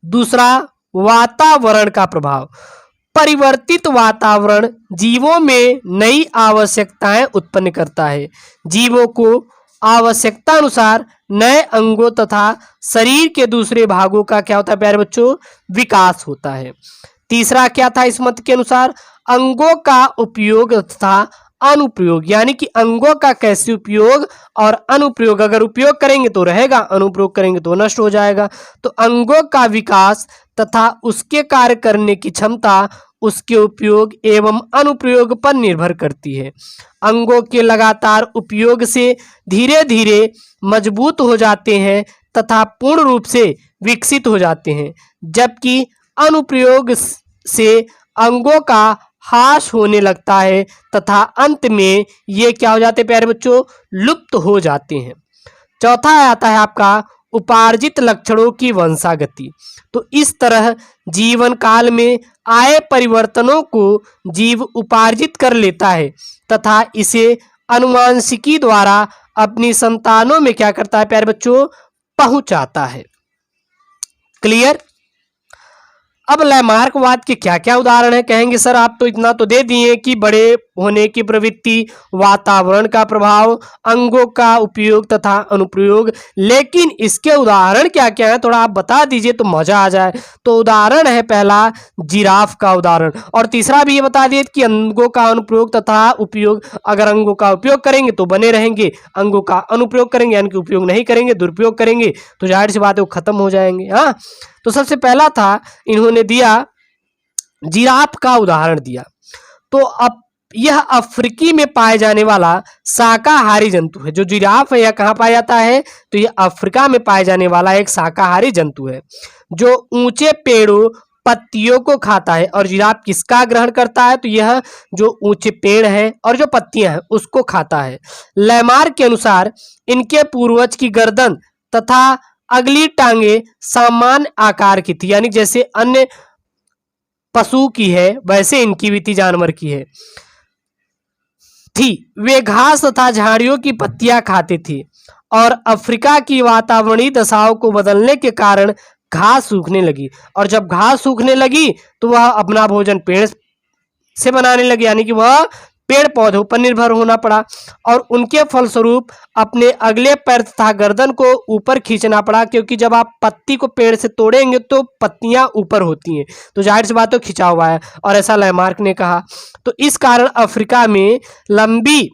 दूसरा, वातावरण का प्रभाव। परिवर्तित वातावरण जीवों में नई आवश्यकताएं उत्पन्न करता है। जीवों को आवश्यकता अनुसार नए अंगों तथा शरीर के दूसरे भागों का क्या होता है प्यारे बच्चों, विकास होता है। तीसरा क्या था इस मत के अनुसार, अंगों का उपयोग तथा अनुप्रयोग, यानी कि अंगों का कैसे उपयोग और अनुप्रयोग, अगर उपयोग करेंगे तो रहेगा, अनुप्रयोग करेंगे तो नष्ट हो जाएगा। तो अंगों का विकास तथा उसके कार्य करने की क्षमता उसके उपयोग एवं अनुप्रयोग पर निर्भर करती है। अंगों के लगातार उपयोग से धीरे धीरे मजबूत हो जाते हैं तथा पूर्ण रूप से विकसित हो जाते हैं, जबकि अनुप्रयोग से अंगों का ह्रास होने लगता है तथा अंत में ये क्या हो जाते हैं प्यारे बच्चों, लुप्त हो जाते हैं। चौथा आता है आपका उपार्जित लक्षणों की वंशागति। तो इस तरह जीवन काल में आए परिवर्तनों को जीव उपार्जित कर लेता है तथा इसे अनुवांशिकी द्वारा अपनी संतानों में क्या करता है प्यारे बच्चों, पहुंचाता है। क्लियर। अब लैमार्कवाद के क्या क्या उदाहरण है, कहेंगे सर आप तो इतना तो दे दिए कि बड़े होने की प्रवृत्ति, वातावरण का प्रभाव, अंगों का उपयोग तथा अनुप्रयोग, लेकिन इसके उदाहरण क्या क्या है थोड़ा आप बता दीजिए तो मजा आ जाए। तो उदाहरण है पहला जिराफ का उदाहरण, और तीसरा भी ये बता दिए कि अंगों का अनुप्रयोग तथा उपयोग, अगर अंगों का उपयोग करेंगे तो बने रहेंगे, अंगों का अनुप्रयोग करेंगे यानी कि उपयोग नहीं करेंगे, दुरुपयोग करेंगे तो जाहिर सी बात है वो खत्म हो जाएंगे। हाँ, तो सबसे पहला था इन्होंने दिया जिराफ का उदाहरण दिया। तो अब यह अफ्रीकी में पाए जाने वाला शाकाहारी जंतु है। जो जिराफ है यह कहाँ पाया जाता है, तो यह अफ्रीका में पाए जाने वाला एक शाकाहारी जंतु है जो ऊंचे पेड़ों पत्तियों को खाता है। और जिराफ किसका ग्रहण करता है, तो यह जो ऊंचे पेड़ है और जो पत्तियां हैं उसको खाता है। लैमार्क के अनुसार इनके पूर्वज की गर्दन तथा अगली टांगे सामान्य आकार की थी, यानी जैसे अन्य पशु की है वैसे इनकी भी थी, जानवर की है थी। वे घास तथा झाड़ियों की पत्तियां खाते थे और अफ्रीका की वातावरणीय दशाओं को बदलने के कारण घास सूखने लगी, और जब घास सूखने लगी तो वह अपना भोजन पेड़ से बनाने लगे, यानी कि वह पेड़ पौधों पर निर्भर होना पड़ा और उनके फलस्वरूप अपने अगले पैर तथा गर्दन को ऊपर खींचना पड़ा, क्योंकि जब आप पत्ती को पेड़ से तोड़ेंगे तो पत्तियां ऊपर होती हैं, तो जाहिर सी बात है खिंचा हुआ है, और ऐसा लैमार्क ने कहा। तो इस कारण अफ्रीका में लंबी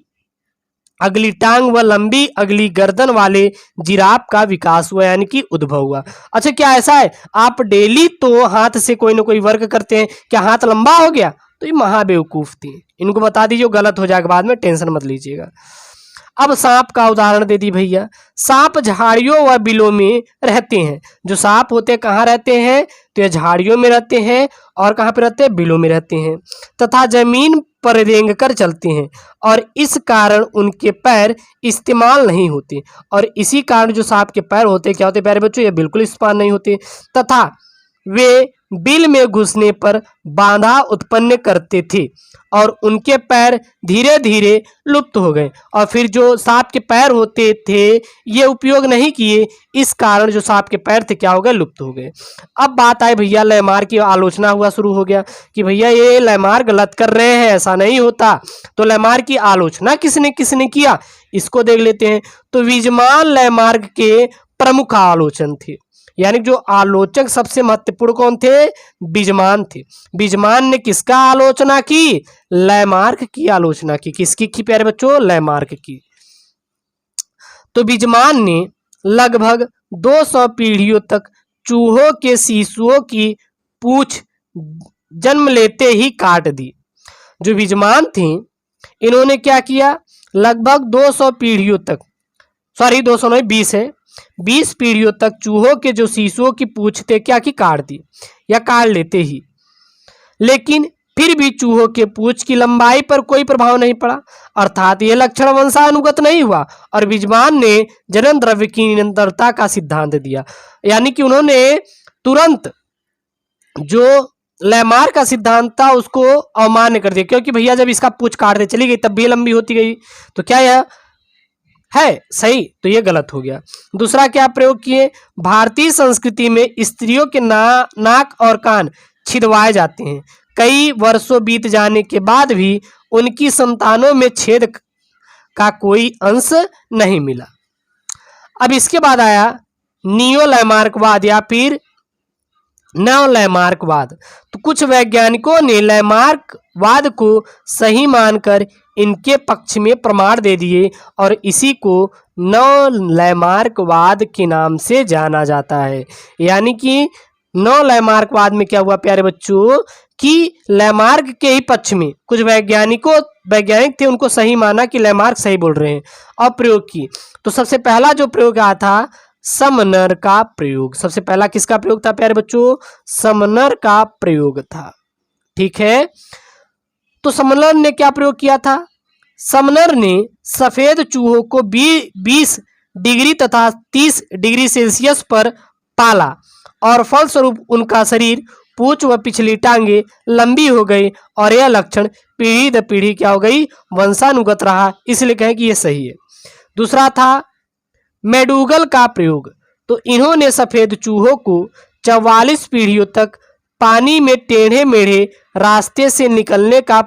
अगली टांग व लंबी अगली गर्दन वाले जिराफ का विकास हुआ, यानी कि उद्भव हुआ। अच्छा, क्या ऐसा है आप डेली तो हाथ से कोई ना कोई वर्क करते हैं, क्या हाथ लंबा हो गया, तो ये महाबेवकूफ थी, इनको बता दीजिए, गलत हो जाएगा बाद में, टेंशन मत लीजिएगा। अब सांप का उदाहरण दे दी भैया। सांप झाड़ियों व बिलों में रहते हैं। जो सांप होते हैं कहाँ रहते हैं, तो ये झाड़ियों में रहते हैं, और कहाँ पे रहते हैं, बिलों में रहते हैं, तथा जमीन पर रेंग कर चलते हैं, और इस कारण उनके पैर इस्तेमाल नहीं होते, और इसी कारण जो सांप के पैर होते क्या होते प्यारे बच्चों, ये बिल्कुल इस्तेमाल नहीं होते, तथा वे बिल में घुसने पर बाधा उत्पन्न करते थे और उनके पैर धीरे धीरे लुप्त हो गए, और फिर जो सांप के पैर होते थे ये उपयोग नहीं किए, इस कारण जो सांप के पैर थे क्या हो गए, लुप्त हो गए। अब बात आई भैया लैमार्क की, आलोचना हुआ शुरू हो गया कि भैया ये लैमार्क गलत कर रहे हैं, ऐसा नहीं होता। तो लैमार्क की आलोचना किसने किसने किया, इसको देख लेते हैं। तो वीजमान लैमार्क के प्रमुख आलोचन थे, यानी जो आलोचक सबसे महत्वपूर्ण कौन थे, बीजमान थे। बीजमान ने किसका आलोचना की, लैमार्क की आलोचना की। किसकी की प्यारे बच्चों, लैमार्क की। तो बीजमान ने लगभग 200 पीढ़ियों तक चूहों के शिशुओं की पूंछ जन्म लेते ही काट दी। जो बीजमान थे इन्होंने क्या किया, लगभग 200 पीढ़ियों तक, सॉरी 200 नहीं 20 है, 20 पीढ़ियों तक चूहों के जो शिशुओं की पूंछ थे क्या की, काट दी या काट लेते ही, लेकिन फिर भी चूहों के पूंछ की लंबाई पर कोई प्रभाव नहीं पड़ा, अर्थात यह लक्षण वंशानुगत नहीं हुआ। और बीजमान ने जन्म द्रव्य की निरंतरता का सिद्धांत दिया, यानी कि उन्होंने तुरंत जो लैमार्क का सिद्धांत था उसको अमान्य कर दिया, क्योंकि भैया जब इसका पूंछ काटते चली गई तब भी लंबी होती गई, तो क्या यह है सही, तो ये गलत हो गया। दूसरा क्या प्रयोग किए, भारतीय संस्कृति में स्त्रियों के नाक और कान छिदवाए जाते हैं, कई वर्षों बीत जाने के बाद भी उनकी संतानों में छेद का कोई अंश नहीं मिला। अब इसके बाद आया नियो लैमार्कवाद या फिर नव लैमार्कवाद। तो कुछ वैज्ञानिकों ने लैमार्कवाद को सही मानकर इनके पक्ष में प्रमाण दे दिए और इसी को नव लैमार्कवाद के नाम से जाना जाता है। यानी कि नव लैमार्कवाद में क्या हुआ प्यारे बच्चों कि लैमार्क के ही पक्ष में कुछ वैज्ञानिक थे, उनको सही माना कि लैमार्क सही बोल रहे हैं और प्रयोग की। तो सबसे पहला जो प्रयोग आया था समनर का प्रयोग। सबसे पहला किसका प्रयोग था प्यारे बच्चों? समनर का प्रयोग था। ठीक है, तो समनर ने क्या प्रयोग किया था? समनर ने सफेद चूहों को 20 डिग्री तथा 30 डिग्री सेल्सियस पर पाला और फलस्वरूप उनका शरीर, पूंछ व पिछली टांगे लंबी हो गई और यह लक्षण पीढ़ी दर पीढ़ी क्या हो गई? वंशानुगत रहा, इसलिए कहें कि यह सही है। दूसरा था मैडूगल का प्रयोग। तो इन्होंने सफेद चूहों को 44 पीढ़ियों तक पानी में टेढ़े मेढ़े रास्ते से निकलने का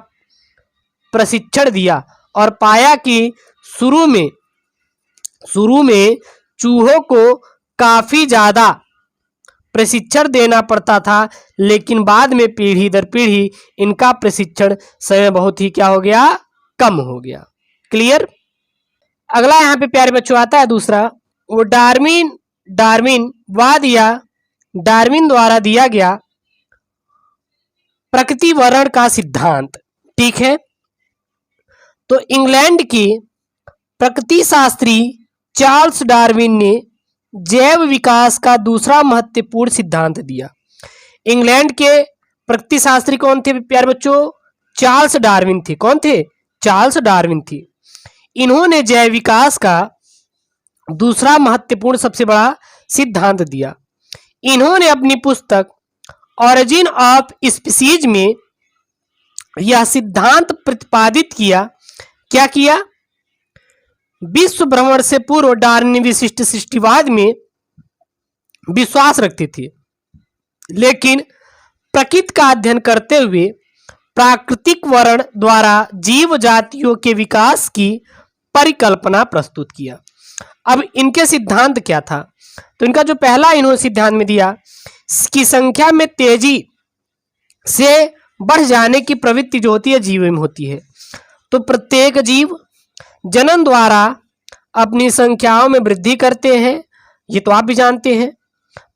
प्रशिक्षण दिया और पाया कि शुरू में चूहों को काफी ज्यादा प्रशिक्षण देना पड़ता था, लेकिन बाद में पीढ़ी दर पीढ़ी इनका प्रशिक्षण समय बहुत ही क्या हो गया? कम हो गया। क्लियर? अगला यहाँ पे प्यारे बच्चों आता है दूसरा, वो डार्विनवाद या डार्विन द्वारा दिया गया प्रकृतिवरण का सिद्धांत। ठीक है, तो इंग्लैंड के प्रकृतिशास्त्री चार्ल्स डार्विन ने जैव विकास का दूसरा महत्वपूर्ण सिद्धांत दिया। इंग्लैंड के प्रकृतिशास्त्री कौन थे प्यारे बच्चों? चार्ल्स डार्विन थे। कौन थे? चार्ल्स डार्विन थे। इन्होंने जैव विकास का दूसरा महत्वपूर्ण सबसे बड़ा सिद्धांत दिया। इन्होंने अपनी पुस्तक ऑरिजिन ऑफ स्पीसीज में यह सिद्धांत प्रतिपादित किया। क्या किया? विश्व भ्रमण से पूर्व डार्विन विशिष्ट सृष्टिवाद में विश्वास रखते थे, लेकिन प्रकृति का अध्ययन करते हुए प्राकृतिक वर्ण द्वारा जीव जातियों के विकास की परिकल्पना प्रस्तुत किया। अब इनके सिद्धांत क्या था? तो इनका जो पहला इन्होंने सिद्धांत में दिया कि संख्या में तेजी से बढ़ जाने की प्रवृत्ति जो होती है जीव में होती है। तो प्रत्येक जीव जनन द्वारा अपनी संख्याओं में वृद्धि करते हैं, ये तो आप भी जानते हैं,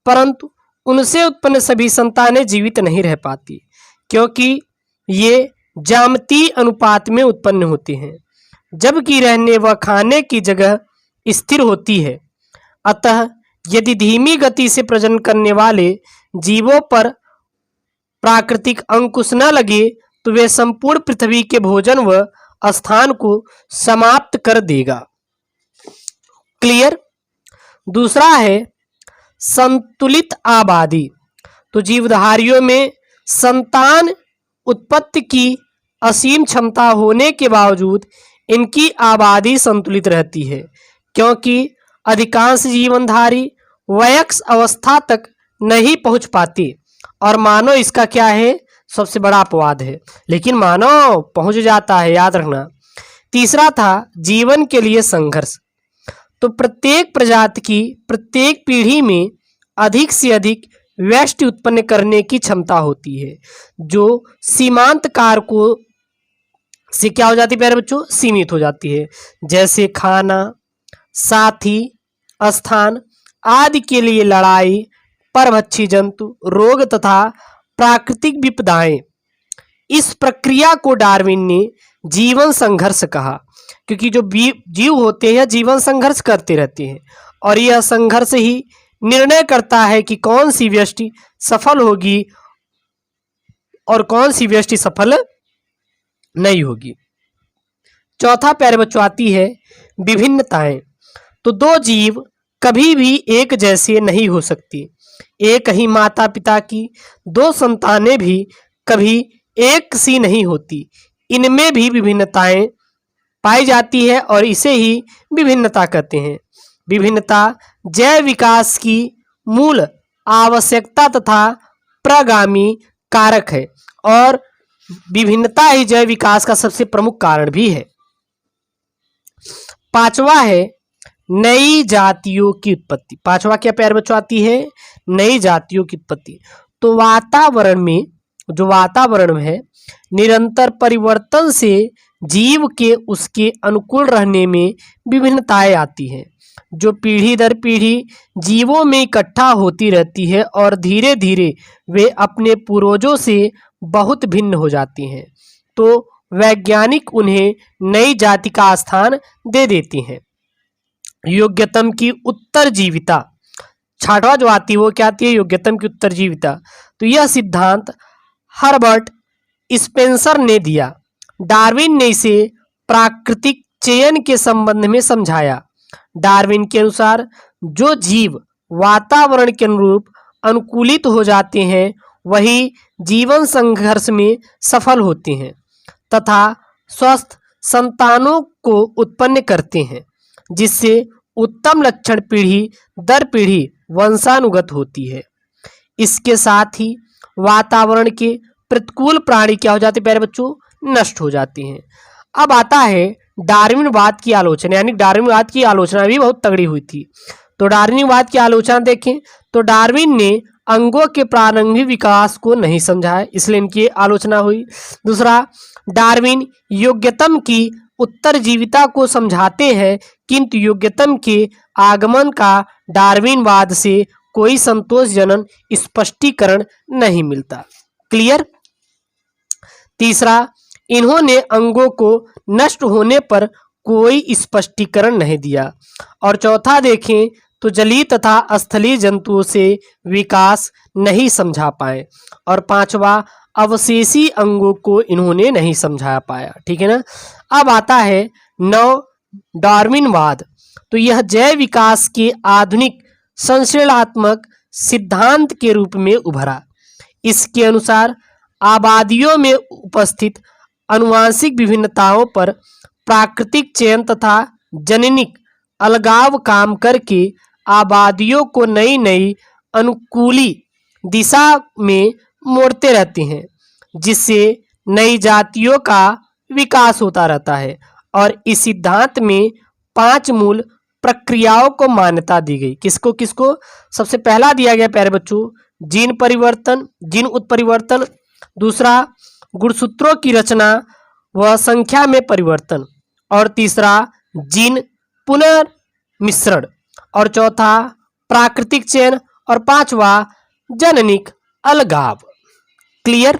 परंतु उनसे उत्पन्न सभी संतानें जीवित नहीं रह पाती, क्योंकि ये ज्यामितीय अनुपात में उत्पन्न होते हैं, जबकि रहने व खाने की जगह स्थिर होती है। अतः यदि धीमी गति से प्रजनन करने वाले जीवों पर प्राकृतिक अंकुश न लगे तो वे संपूर्ण पृथ्वी के भोजन व स्थान को समाप्त कर देगा। क्लियर? दूसरा है संतुलित आबादी। तो जीवधारियों में संतान उत्पत्ति की असीम क्षमता होने के बावजूद इनकी आबादी संतुलित रहती है, क्योंकि अधिकांश जीवनधारी वयस्क अवस्था तक नहीं पहुंच पाती और मानव इसका क्या है? सबसे बड़ा अपवाद है, लेकिन मानव पहुंच जाता है, याद रखना। तीसरा था जीवन के लिए संघर्ष। तो प्रत्येक प्रजाति की प्रत्येक पीढ़ी में अधिक से अधिक व्यष्टि उत्पन्न करने की क्षमता होती है, जो सीमांत कारकों से क्या हो जाती है प्यारे बच्चों? सीमित हो जाती है, जैसे खाना, साथी, स्थान आदि के लिए लड़ाई, परभक्षी जंतु, रोग तथा प्राकृतिक विपदाएं। इस प्रक्रिया को डार्विन ने जीवन संघर्ष कहा, क्योंकि जो जीव होते हैं जीवन संघर्ष करते रहते हैं और यह संघर्ष ही निर्णय करता है कि कौन सी व्यष्टि सफल होगी और कौन सी व्यष्टि सफल नहीं होगी। चौथा प्यारे बच्चों आती है विभिन्नताएं। तो दो जीव कभी भी एक जैसे नहीं हो सकती। एक ही माता पिता की दो संतानें भी कभी एक सी नहीं होती। इनमें भी विभिन्नताएं पाई जाती है और इसे ही विभिन्नता कहते हैं। विभिन्नता जैव विकास की मूल आवश्यकता तथा प्रगामी कारक है और विभिन्नता ही जैव विकास का सबसे प्रमुख कारण भी है। पांचवा है नई जातियों की उत्पत्ति। पांचवा क्या प्यारे बच्चों आती है? नई जातियों की उत्पत्ति। तो वातावरण में, जो वातावरण है, निरंतर परिवर्तन से जीव के उसके अनुकूल रहने में विभिन्नताएं आती हैं, जो पीढ़ी दर पीढ़ी जीवों में इकट्ठा होती रहती है और धीरे धीरे वे अपने पूर्वजों से बहुत भिन्न हो जाती हैं। तो वैज्ञानिक उन्हें नई जाति का स्थान दे देती हैं। योग्यतम की उत्तरजीविता, छठवां जो आती है वो क्या आती है? योग्यतम की उत्तरजीविता। तो यह सिद्धांत हर्बर्ट स्पेंसर ने दिया। डार्विन ने इसे प्राकृतिक चयन के संबंध में समझाया। डार्विन के अनुसार जो जीव वातावरण के अनुरूप अनुकूलित हो जाते हैं वही जीवन संघर्ष में सफल होते हैं तथा स्वस्थ संतानों को उत्पन्न करते हैं, जिससे उत्तम लक्षण पीढ़ी दर पीढ़ी वंशानुगत होती है। इसके साथ ही वातावरण के प्रतिकूल प्राणी क्या हो जाते प्यारे बच्चों? नष्ट हो जाते हैं। अब आता है डार्विनवाद की आलोचना, यानी डार्विनवाद की आलोचना भी बहुत तगड़ी हुई थी। तो डार्विनवाद की आलोचना देखें तो डार्विन ने अंगों के प्रारंभिक विकास को नहीं समझा है, इसलिए इनकी आलोचना हुई। दूसरा, डार्विन योग्यतम की उत्तरजीविता को समझाते हैं, किंतु योग्यतम के आगमन का डार्विनवाद से कोई संतोषजनक स्पष्टीकरण नहीं मिलता। क्लियर? तीसरा, इन्होंने अंगों को नष्ट होने पर कोई स्पष्टीकरण नहीं दिया। और चौथा देखें तो जलीय तथा स्थलीय जंतुओं से विकास नहीं समझा पाए। और पांचवा, अवशेषी अंगों को इन्होंने नहीं समझा पाया। ठीक है ना? अब आता है नव डार्विनवाद। तो यह जैव विकास के आधुनिक संश्लेषणात्मक सिद्धांत के रूप में उभरा। इसके अनुसार आबादियों में उपस्थित आनुवंशिक विभिन्नताओं पर प्राकृतिक चयन तथा जननिक अलगाव काम करके आबादियों को नई नई अनुकूली दिशा में मोड़ते रहते हैं, जिससे नई जातियों का विकास होता रहता है। और इस सिद्धांत में 5 मूल प्रक्रियाओं को मान्यता दी गई। किसको किसको? सबसे पहला दिया गया प्यारे बच्चों जीन परिवर्तन, जीन उत्परिवर्तन। दूसरा, गुणसूत्रों की रचना व संख्या में परिवर्तन। और तीसरा, जीन पुनर्मिश्रण। और चौथा, प्राकृतिक चयन। और पांचवा, जननिक अलगाव। क्लियर?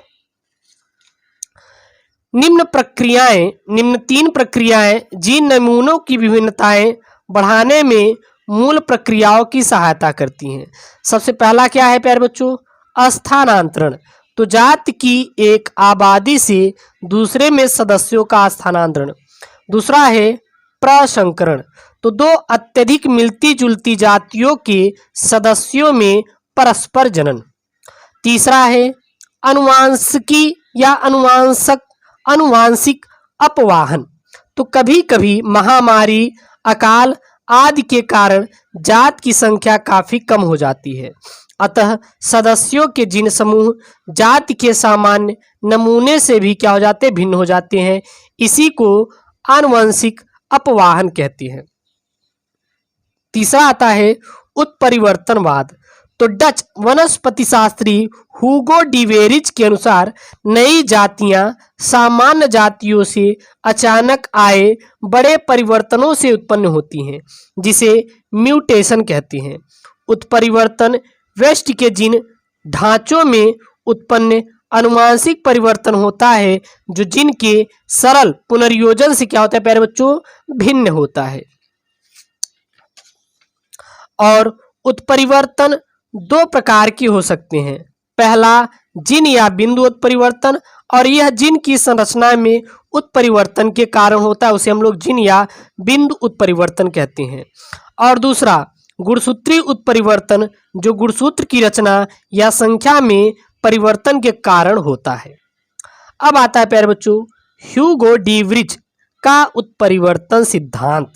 निम्न 3 प्रक्रियाएं जीन नमूनों की विभिन्नताएं बढ़ाने में मूल प्रक्रियाओं की सहायता करती हैं। सबसे पहला क्या है प्यारे बच्चों? स्थानांतरण। तो जाति की एक आबादी से दूसरे में सदस्यों का स्थानांतरण। दूसरा है प्रसंकरण। तो 2 अत्यधिक मिलती जुलती जातियों के सदस्यों में परस्पर जनन। तीसरा है अनुवांशिकी या अनुवांशिक अपवाहन। तो कभी कभी महामारी, अकाल आदि के कारण जात की संख्या काफी कम हो जाती है, अतः सदस्यों के जीन समूह जाति के सामान्य नमूने से भी क्या हो जाते हैं? भिन्न हो जाते हैं। इसी को आनुवंशिक अपवाहन कहते हैं। तीसरा आता है उत्परिवर्तनवाद। तो डच वनस्पति शास्त्री हुगो डिवेरिच के अनुसार नई जातियां सामान्य जातियों से अचानक आए बड़े परिवर्तनों से उत्पन्न होती हैं, जिसे म्यूटेशन कहते हैं। उत्परिवर्तन व्यष्टि के जीन ढांचों में उत्पन्न अनुवांशिक परिवर्तन होता है, जो जीन के सरल पुनर्योजन से क्या होता है प्यारे बच्चों? भिन्न होता है। और उत्परिवर्तन 2 प्रकार की हो सकते हैं। पहला, जीन या बिंदु उत्परिवर्तन, और यह जीन की संरचना में उत्परिवर्तन के कारण होता है, उसे हम लोग जीन या बिंदु उत्परिवर्तन कहते हैं। और दूसरा, गुणसूत्रीय उत्परिवर्तन, जो गुणसूत्र की रचना या संख्या में परिवर्तन के कारण होता है। अब आता है प्यारे बच्चों ह्यूगो डिवेरिच का उत्परिवर्तन सिद्धांत।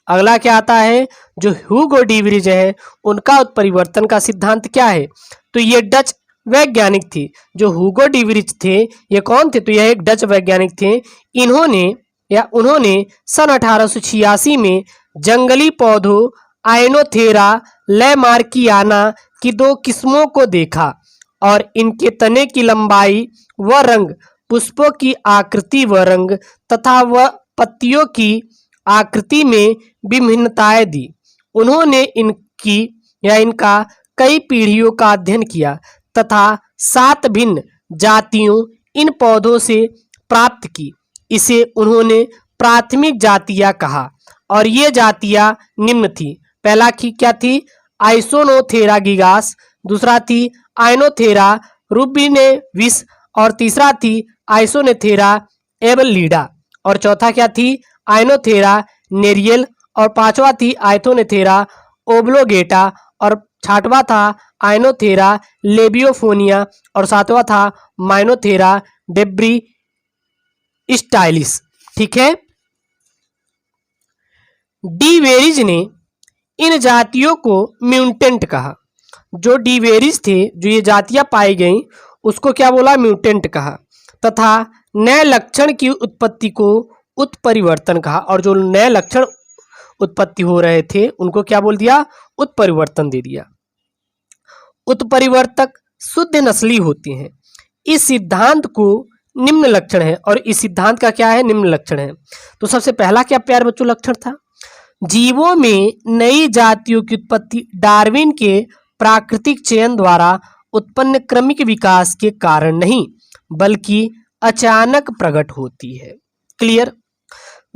अगला क्या आता है? जो ह्यूगो डिवेरिच है उनका उत्परिवर्तन का सिद्धांत क्या है? तो ये डच वैज्ञानिक थे। जो ह्यूगो डिवेरिच थे ये कौन थे? तो यह एक डच वैज्ञानिक थे। उन्होंने सन 1886 में जंगली पौधों आइनोथेरा लैमार्कियाना की 2 किस्मों को देखा और इनके तने की लंबाई व रंग, पुष्पों की आकृति व रंग तथा व पत्तियों की आकृति में विभिन्नताएं दी। उन्होंने इनकी या इनका कई पीढ़ियों का अध्ययन किया तथा 7 भिन्न जातियों इन पौधों से प्राप्त की। इसे उन्होंने प्राथमिक जातियां कहा और ये जातियां निम्न थी। पहला की क्या थी? आइसोनोथेरा गिगास, दूसरा थी आइनोथेरा रूबिनेविस और तीसरा थी आइसोनेथेरा एबलीडा और चौथा क्या थी? आइनोथेरा नेरियल और पांचवा थी आइथोनेथेरा ओब्लोगेटा और छठवां था आइनोथेरा लेबियोफोनिया और सातवां था माइनोथेरा डेब्री स्टाइलिस। ठीक है। डी वेरिज ने इन जातियों को म्यूटेंट कहा। जो डी वेरिज थे, जो ये जातियां पाई गईं, उसको क्या बोला? म्यूटेंट कहा तथा नए लक्षण की उत्पत्ति को उत्परिवर्तन कहा और जो नए लक्षण उत्पत्ति हो रहे थे उनको क्या बोल दिया? उत्परिवर्तन दे दिया। उत्परिवर्तक शुद्ध नस्ली होते हैं। इस सिद्धांत को निम्न लक्षण है और इस सिद्धांत का क्या है? निम्न लक्षण है। तो सबसे पहला क्या प्यारे बच्चों लक्षण था? जीवों में नई जातियों की उत्पत्ति डार्विन के प्राकृतिक चयन द्वारा उत्पन्न क्रमिक विकास के कारण नहीं बल्कि अचानक प्रकट होती है। क्लियर।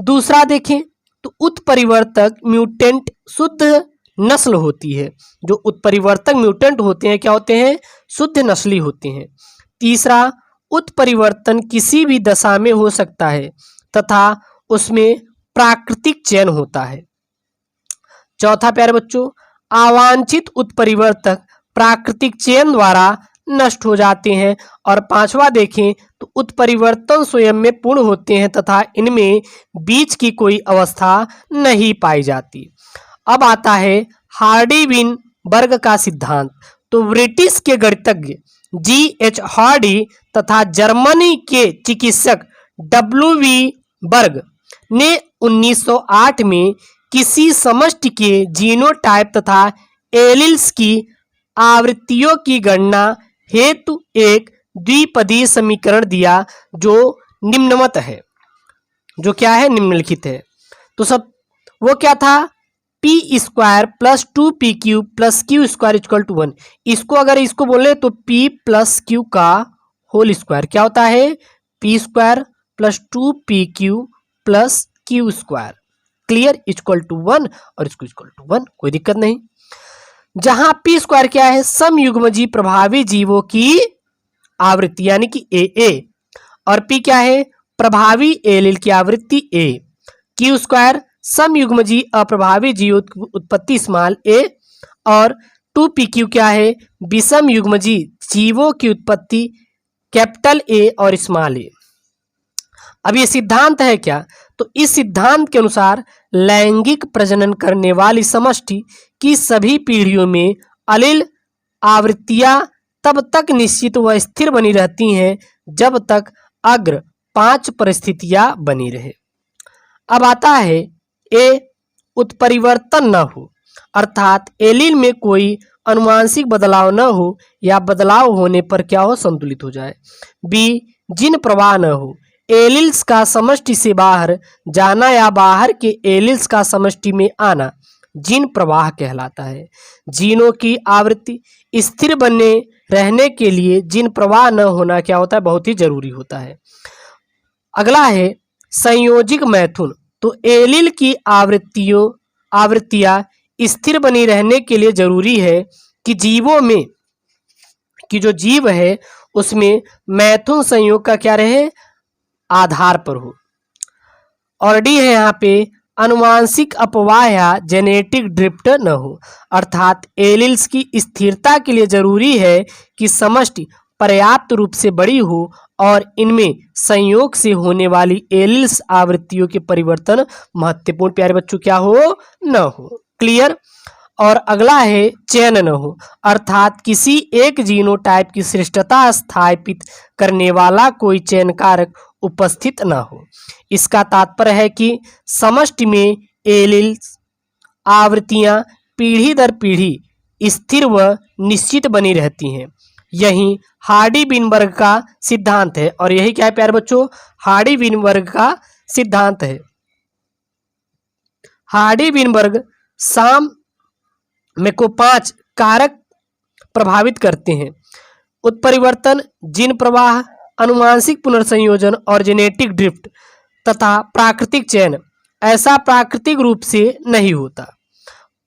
दूसरा देखें तो उत्परिवर्तक म्यूटेंट शुद्ध नस्ल होती है। जो उत्परिवर्तक म्यूटेंट होते हैं क्या होते हैं? शुद्ध नस्ली होते हैं। तीसरा, उत्परिवर्तन किसी भी दशा में हो सकता है तथा उसमें प्राकृतिक चयन होता है। चौथा प्यारे बच्चों, अवांछित उत्परिवर्तक प्राकृतिक चयन द्वारा नष्ट हो जाते हैं। और पांचवा देखें तो उत्परिवर्तन स्वयं में पूर्ण होते हैं तथा इनमें बीच की कोई अवस्था नहीं पाई जाती। अब आता है हार्डी-विनबर्ग का सिद्धांत। तो ब्रिटिश के गणितज्ञ G.H. हार्डी तथा जर्मनी के चिकित्सक W.V. बर्ग ने 1908 में किसी समष्टि के जीनोटाइप तथा एलील्स की आवृत्तियों की गणना हेतु एक द्विपदीय समीकरण दिया जो निम्नवत है। जो क्या है? निम्नलिखित है। तो सब वो क्या था? P square plus 2pq plus Q square equal to 1। इसको अगर इसको बोले तो p प्लस क्यू का होल स्क्वायर क्या होता है? p square plus 2pq plus Q square. Clear. Equal to 1 और इसको इक्वल टू 1, कोई दिक्कत नहीं। जहां p स्क्वायर क्या है? समयुग्मजीव प्रभावी जीवों की आवृत्ति यानी कि AA और p क्या है? प्रभावी एलील की आवृत्ति A। क्यू स्क्वायर समयुग्मजीव अप्रभावी जीव उत्पत्ति स्मॉल a और 2pq क्या है? विषम युग्मजीव जीवों की उत्पत्ति कैपिटल A और स्मॉल a। अब ये सिद्धांत है क्या? तो इस सिद्धांत के अनुसार लैंगिक प्रजनन करने वाली समष्टि की सभी पीढ़ियों में अलील आवृत्तियां तब तक निश्चित व स्थिर बनी रहती हैं जब तक अग्र 5 परिस्थितियां बनी रहे। अब आता है ए उत्परिवर्तन न हो, अर्थात एलील में कोई अनुवांशिक बदलाव न हो या बदलाव होने पर क्या हो? संतुलित हो जाए। बी जीन प्रवाह न हो, एलील्स का समष्टि से बाहर जाना या बाहर के एलील्स का समष्टि में आना जीन प्रवाह कहलाता है। जीनों की आवृत्ति स्थिर बने रहने के लिए जीन प्रवाह न होना क्या होता है? बहुत ही जरूरी होता है। अगला है संयोजिक मैथुन। तो एलील की आवृत्तियां स्थिर बनी रहने के लिए जरूरी है कि जीवों में कि जो जीव है उसमें मैथुन संयोग का क्या रहे? आधार पर हो। और डी है यहाँ पे अनुवांशिक अपवाह या जेनेटिक ड्रिफ्ट न हो, अर्थात एलील्स की स्थिरता के लिए जरूरी है कि समष्टि पर्याप्त रूप से बड़ी हो और इनमें संयोग से होने वाली एलील्स आवृत्तियों के परिवर्तन महत्वपूर्ण प्यारे बच्चों क्या हो? न हो। क्लियर। और अगला है चयन न हो, अर्थात किसी एक जीनोटाइप की श्रेष्ठता स्थापित करने वाला कोई चयन कारक उपस्थित न हो। इसका तात्पर्य है कि समष्टि में एलील्स आवृत्तियां पीढ़ी दर पीढ़ी स्थिर व निश्चित बनी रहती हैं। यही हार्डी-विनबर्ग का सिद्धांत है। और यही क्या है प्यारे बच्चों, हार्डी-विनबर्ग का सिद्धांत है। हार्डी-विनबर्ग साम में को 5 कारक प्रभावित करते हैं: उत्परिवर्तन, जीन प्रवाह, अनुवांशिक पुनर्संयोजन और जेनेटिक ड्रिफ्ट तथा प्राकृतिक चयन। ऐसा प्राकृतिक रूप से नहीं होता।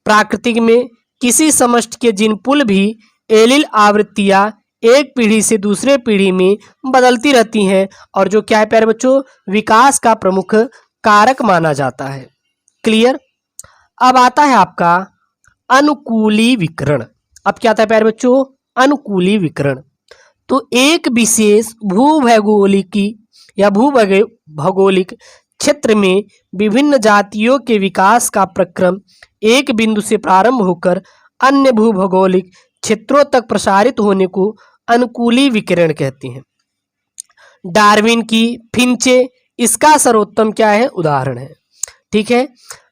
प्राकृतिक में किसी समष्टि के जीन पुल भी एलील आवृत्तियां एक पीढ़ी से दूसरे पीढ़ी में बदलती रहती हैं और जो क्या है प्यारे बच्चों, विकास का प्रमुख कारक माना जाता है। क्लियर। अब आता है आपका अनुकूलीकरण। अब क्या आता है प्यारे बच्चों, अनुकूलीकरण। तो एक विशेष भूभौगोलिकी या भूभौगोलिक क्षेत्र में विभिन्न जातियों के विकास का प्रक्रम एक बिंदु से प्रारंभ होकर अन्य भूभौगोलिक क्षेत्रों तक प्रसारित होने को अनुकूलीकरण कहते हैं। डार्विन की फिंचे इसका सर्वोत्तम क्या है, उदाहरण है। ठीक है।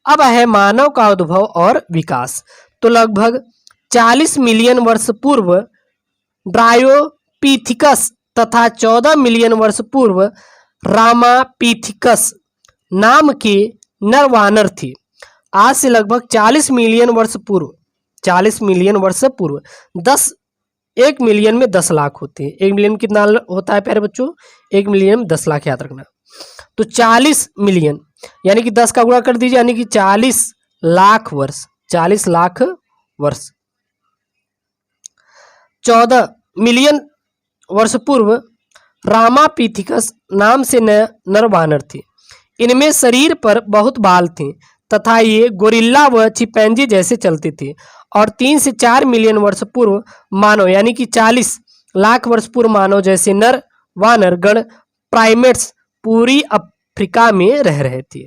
अब है मानव का उद्भव और विकास। तो लगभग 40 मिलियन वर्ष पूर्व ड्रायोपीथिकस तथा 14 मिलियन वर्ष पूर्व रामापीथिकस नाम के नर वानर थे। आज से लगभग 40 मिलियन वर्ष पूर्व, 40 मिलियन वर्ष पूर्व 1 मिलियन में 10 लाख होते हैं। 1 मिलियन कितना होता है प्यारे बच्चों, 1 मिलियन में 10 लाख, याद रखना। तो 40 मिलियन यानी कि 10 का गुणा कर दीजिए, यानी कि 40 लाख वर्ष, 40 लाख वर्ष। 14 मिलियन वर्ष पूर्व रामापीथिकस नाम से नर वानर थे। इनमें शरीर पर बहुत बाल थे तथा ये गोरिल्ला व चिंपैंजी जैसे चलते थे। और 3 से 4 मिलियन वर्ष पूर्व मानव यानी कि 40 लाख वर्ष पूर्व मानव जैसे नर वानर गण प्राइमेट्स पूरी अफ्रीका में रह रहे थे।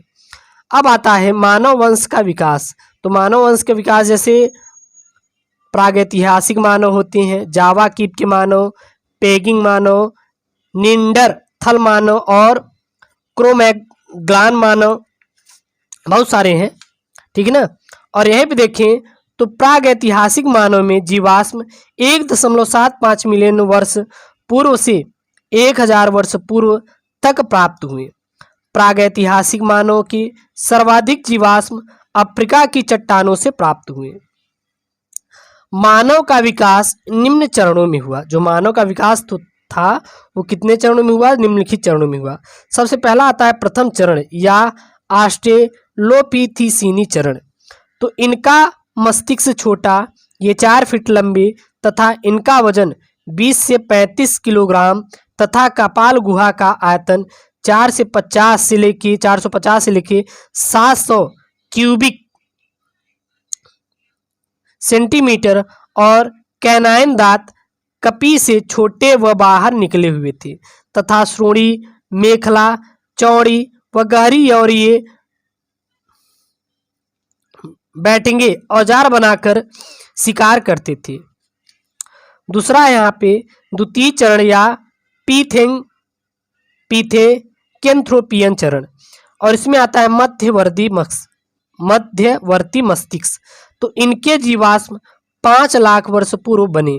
अब आता है मानव वंश का विकास। तो मानव वंश का विकास जैसे प्रागैतिहासिक मानव होते हैं, जावा कीप के मानव, पेगिंग मानव, निंडरथल मानव और क्रोमैग्लान मानव, बहुत सारे हैं। ठीक है ना। और यहीं पे देखें तो प्रागैतिहासिक मानव में जीवाश्म 1.75 मिलियन वर्ष पूर्व से 1000 वर्ष पूर्व तक प्राप्त हुए। प्रागैतिहासिक मानव के सर्वाधिक जीवाश्म अफ्रीका की चट्टानों से प्राप्त हुए। मानव का विकास निम्न चरणों में हुआ। जो मानव का विकास तो था वो कितने चरणों में हुआ, निम्नलिखित चरणों में हुआ। सबसे पहला आता है प्रथम चरण या ऑस्ट्रेलोपिथेसीनी चरण। तो इनका मस्तिष्क छोटा, ये 4 फीट लंबे तथा इनका वजन 20 से 35 किलोग्राम तथा कपाल गुहा का आयतन 450 से लेके 700 क्यूबिक सेंटीमीटर और कैनाइन दांत कपी से छोटे व बाहर निकले हुए थे तथा श्रोणी, मेखला, चौड़ी व गहरी और ये बैठेंगे औजार बनाकर शिकार करते थे। दूसरा यहाँ पे द्वितीय चरण या पीथेकेंथ्रोपियन चरण। और इसमें आता है मध्यवर्ती मस्तिष्क। तो इनके जीवाश्म 5 लाख वर्ष पूर्व बने।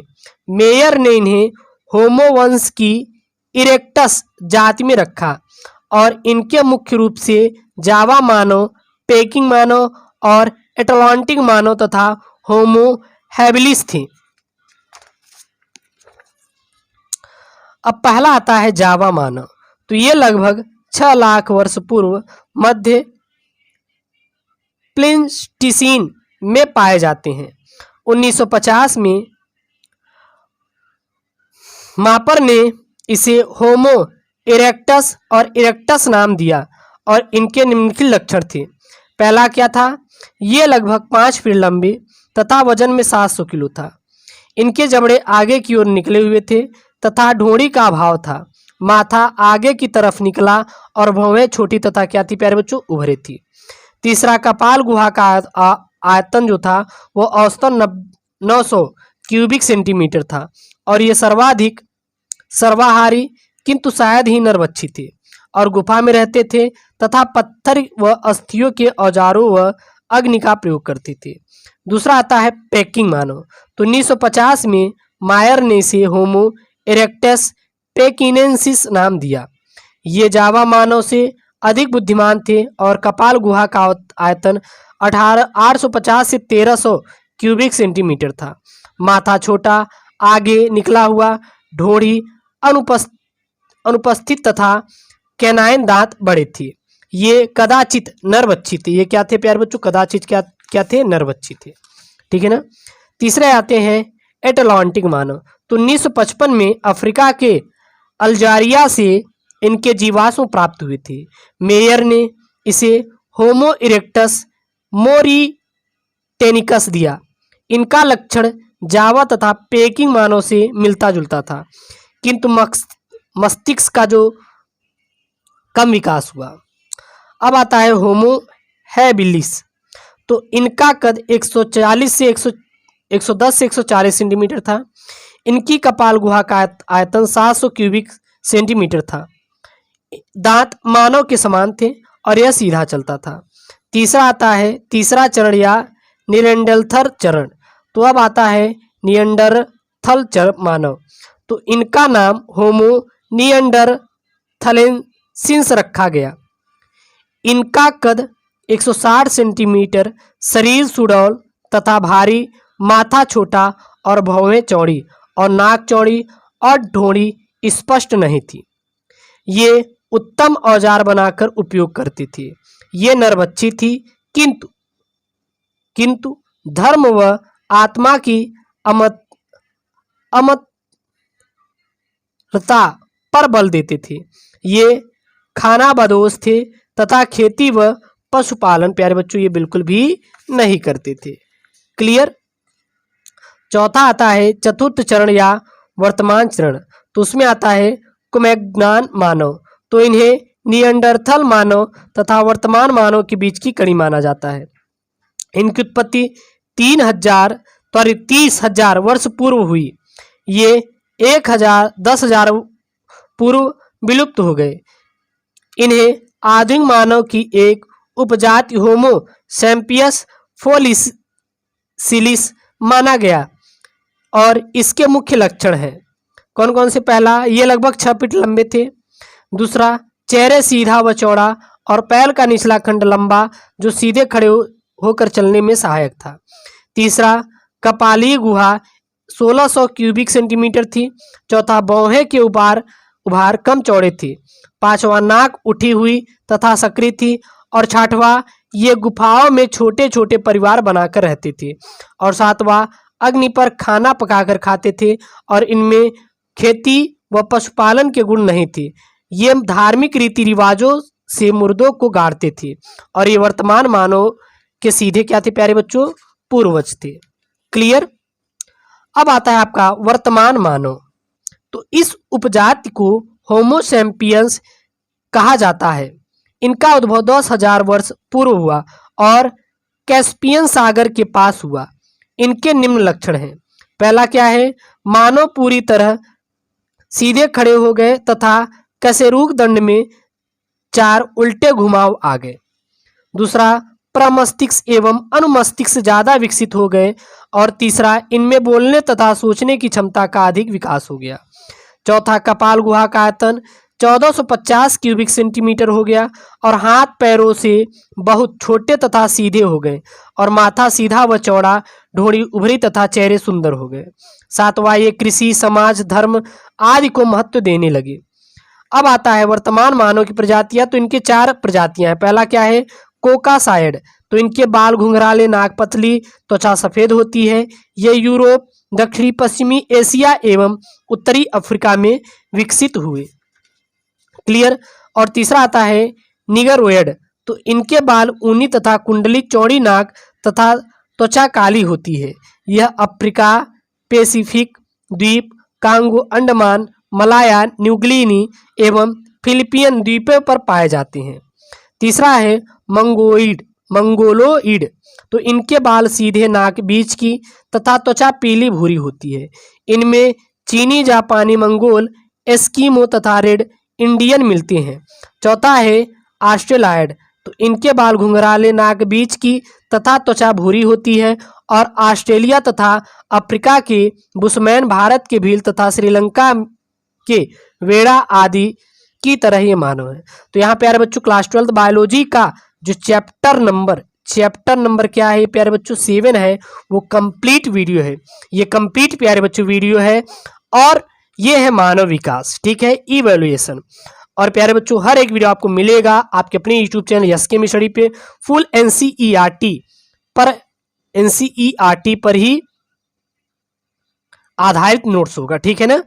मेयर ने इन्हें होमो वंश की इरेक्टस जाति में रखा और इनके मुख्य रूप से जावा मानव, पेकिंग मानव और एटलांटिक मानव तथा होमो हैबिलिस थे। अब पहला आता है जावा मानव। तो ये लगभग 6 लाख वर्ष पूर्व मध्य प्लेस्टीसीन में पाए जाते हैं। 1950 में मापर ने इसे होमो इरेक्टस और इरेक्टस नाम दिया और इनके निम्नलिखित लक्षण थे। पहला क्या था, ये लगभग 5 फीट लंबे तथा वजन में 700 किलो था। इनके जबड़े आगे की ओर निकले हुए थे तथा ढोड़ी का अभाव था। माथा आगे की तरफ निकला और भौहें छोटी तथा क्या थी प्यारे बच्चों, उभरी थी। तीसरा, कपाल गुहा का आयतन जो था वो औसतन 900 क्यूबिक सेंटीमीटर था और ये सर्वाधिक सर्वाहारी किंतु शायद ही नरभक्षी थे और गुफा में रहते थे तथा पत्थर व अस्थियों के औजारों व अग्नि का प्रयोग करते थे। दूसरा आता है पेकिंग मानव। तो 1950 में मायर ने इसे होमो इरेक्टस पेकिनेंसिस नाम दिया। ये जावा मानव से अधिक बुद्धिमान थे और कपाल गुहा का आयतन 850 से 1300 क्यूबिक सेंटीमीटर था। माथा छोटा, आगे निकला हुआ, ढोड़ी अनुपस्थित तथा कैनाइन दांत बड़े थे। ये कदाचित नरभक्षी थे। ये क्या थे प्यारे बच्चों? कदाचित क्या थे? नरभक्षी थे। ठीक है ना। तीसरे आते हैं एटलांटिक मानव। तो 1955 में अफ्रीका के अल्जारिया से इनके जीवाश्म प्राप्त हुए थे। मेयर ने इसे होमो इरेक्टस मोरिटेनिकस दिया। इनका लक्षण जावा तथा पेकिंग मानव से मिलता जुलता था, किंतु मस्तिष्क का जो कम विकास हुआ। अब आता है होमो हैबिलिस। तो इनका कद 110 से 140 सेंटीमीटर था। इनकी कपाल गुहा का आयतन 700 क्यूबिक सेंटीमीटर था। दांत मानव के समान थे और यह सीधा चलता था। तीसरा आता है तीसरा चरण या निएंडरथल चरण। तो अब आता है निएंडरथल मानव। तो इनका नाम होमो निएंडरथलेंसिस रखा गया। इनका कद 160 सेंटीमीटर, शरीर सुडौल तथा भारी, माथा छोटा और भौहें चौड़ी और नाक चौड़ी और ढोड़ी स्पष्ट नहीं थी। ये उत्तम औजार बनाकर उपयोग करती थी। ये नरभक्षी थी, किंतु धर्म व आत्मा की अमरता पर बल देते थे। ये खानाबदोश थे तथा खेती व पशुपालन प्यारे बच्चों ये बिल्कुल भी नहीं करते थे। क्लियर। चौथा आता है चतुर्थ चरण या वर्तमान चरण। तो उसमें आता है क्रो-मैग्नान मानव। तो इन्हें निएंडरथल मानव तथा वर्तमान मानव के बीच की कड़ी माना जाता है। इनकी उत्पत्ति 30,000 वर्ष पूर्व हुई। ये 10,000 पूर्व विलुप्त हो गए। इन्हें आधुनिक मानव की एक उपजाति होमो सैपियंस फोसिलिस माना गया और इसके मुख्य लक्षण हैं कौन कौन से? पहला, ये लगभग 6 फीट लंबे थे। दूसरा, चेहरे सीधा व चौड़ा और पैर का निचला खंड लंबा जो सीधे खड़े होकर चलने में सहायक था। तीसरा, कपाली गुहा 1600 क्यूबिक सेंटीमीटर थी। चौथा, भौहें के उभार कम चौड़े थे। पांचवा, नाक उठी हुई तथा सक्रिय थी। और छठवां, ये गुफाओं में छोटे छोटे परिवार बनाकर रहते थे। और सातवां, अग्नि पर खाना पकाकर खाते थे और इनमें खेती व पशुपालन के गुण नहीं थे। ये धार्मिक रीति रिवाजों से मुर्दों को गाड़ते थे और ये वर्तमान मानव के सीधे क्या थे प्यारे बच्चों? पूर्वज थे। क्लियर। अब आता है आपका वर्तमान मानव। तो इस उपजाति को होमो सैपियंस कहा जाता है। इनका उद्भव 10,000 वर्ष पूर्व हुआ और कैस्पियन सागर के पास हुआ। इनके निम्न लक्षण हैं। पहला क्या है? मानव पूरी तरह सीधे खड़े हो गए तथा कशेरुक दंड में 4 उल्टे घुमाव आ गए। दूसरा, प्रमस्तिष्क एवं अनुमस्तिष्क ज्यादा विकसित हो गए। और तीसरा, इनमें बोलने तथा सोचने की क्षमता का अधिक विकास हो गया। चौथा, कपाल गुहा का आयतन 1450 क्यूबिक सेंटीमीटर हो गया और हाथ पैरों से बहुत छोटे तथा सीधे हो गए और माथा सीधा व चौड़ा, ढोड़ी उभरी तथा चेहरे सुंदर हो गए। सातवां, ये कृषि, समाज, धर्म आदि को महत्व देने लगे। अब आता है वर्तमान मानव की प्रजातियां। तो इनके 4 प्रजातियां हैं। पहला क्या है? कोकासाइड। तो इनके बाल घुंघराले, नाक पतली, त्वचा सफेद होती है। ये यूरोप, दक्षिणी पश्चिमी एशिया एवं उत्तरी अफ्रीका में विकसित हुए। क्लियर। और तीसरा आता है निगरोइड। तो इनके बाल ऊनी तथा कुंडली, चौड़ी नाक तथा त्वचा काली होती है। यह अफ्रीका, पैसिफिक द्वीप, कांगो, अंडमान, मलाया, न्यूगिनी एवं फिलिपियन द्वीपों पर पाए जाते हैं। तीसरा है मंगोलोइड। तो इनके बाल सीधे, नाक बीच की तथा त्वचा पीली भूरी होती है। इनमें चीनी, जापानी, मंगोल, एस्किमो तथा रेड इंडियन मिलते हैं। चौथा है ऑस्ट्रेलॉयड। तो इनके बाल घुंघराले, नाक बीच की तथा त्वचा भूरी होती है और ऑस्ट्रेलिया तथा अफ्रीका के बुशमैन, भारत के भील तथा श्रीलंका के वेड़ा आदि की तरह ये मानव है। तो यहाँ प्यारे बच्चों क्लास 12 बायोलॉजी का जो चैप्टर नंबर क्या है प्यारे बच्चों 7 है, वो कंप्लीट वीडियो है। ये कंप्लीट प्यारे बच्चों वीडियो है और ये है मानव विकास, ठीक है, इवैल्यूएशन। और प्यारे बच्चों हर एक वीडियो आपको मिलेगा आपके अपने यूट्यूब चैनल एसके स्टडी पे, फुल एनसीईआरटी पर ही आधारित नोट्स होगा, ठीक है ना,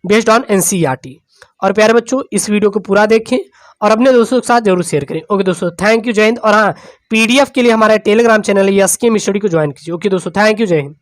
बेस्ड ऑन एनसीईआरटी। और प्यारे बच्चों इस वीडियो को पूरा देखें और अपने दोस्तों के साथ जरूर शेयर करें। ओके दोस्तों, थैंक यू, जय हिंद। और हाँ, पीडीएफ के लिए हमारा टेलीग्राम चैनल है एसके स्टडी को ज्वाइन कीजिए। ओके दोस्तों, थैंक यू, जय हिंद।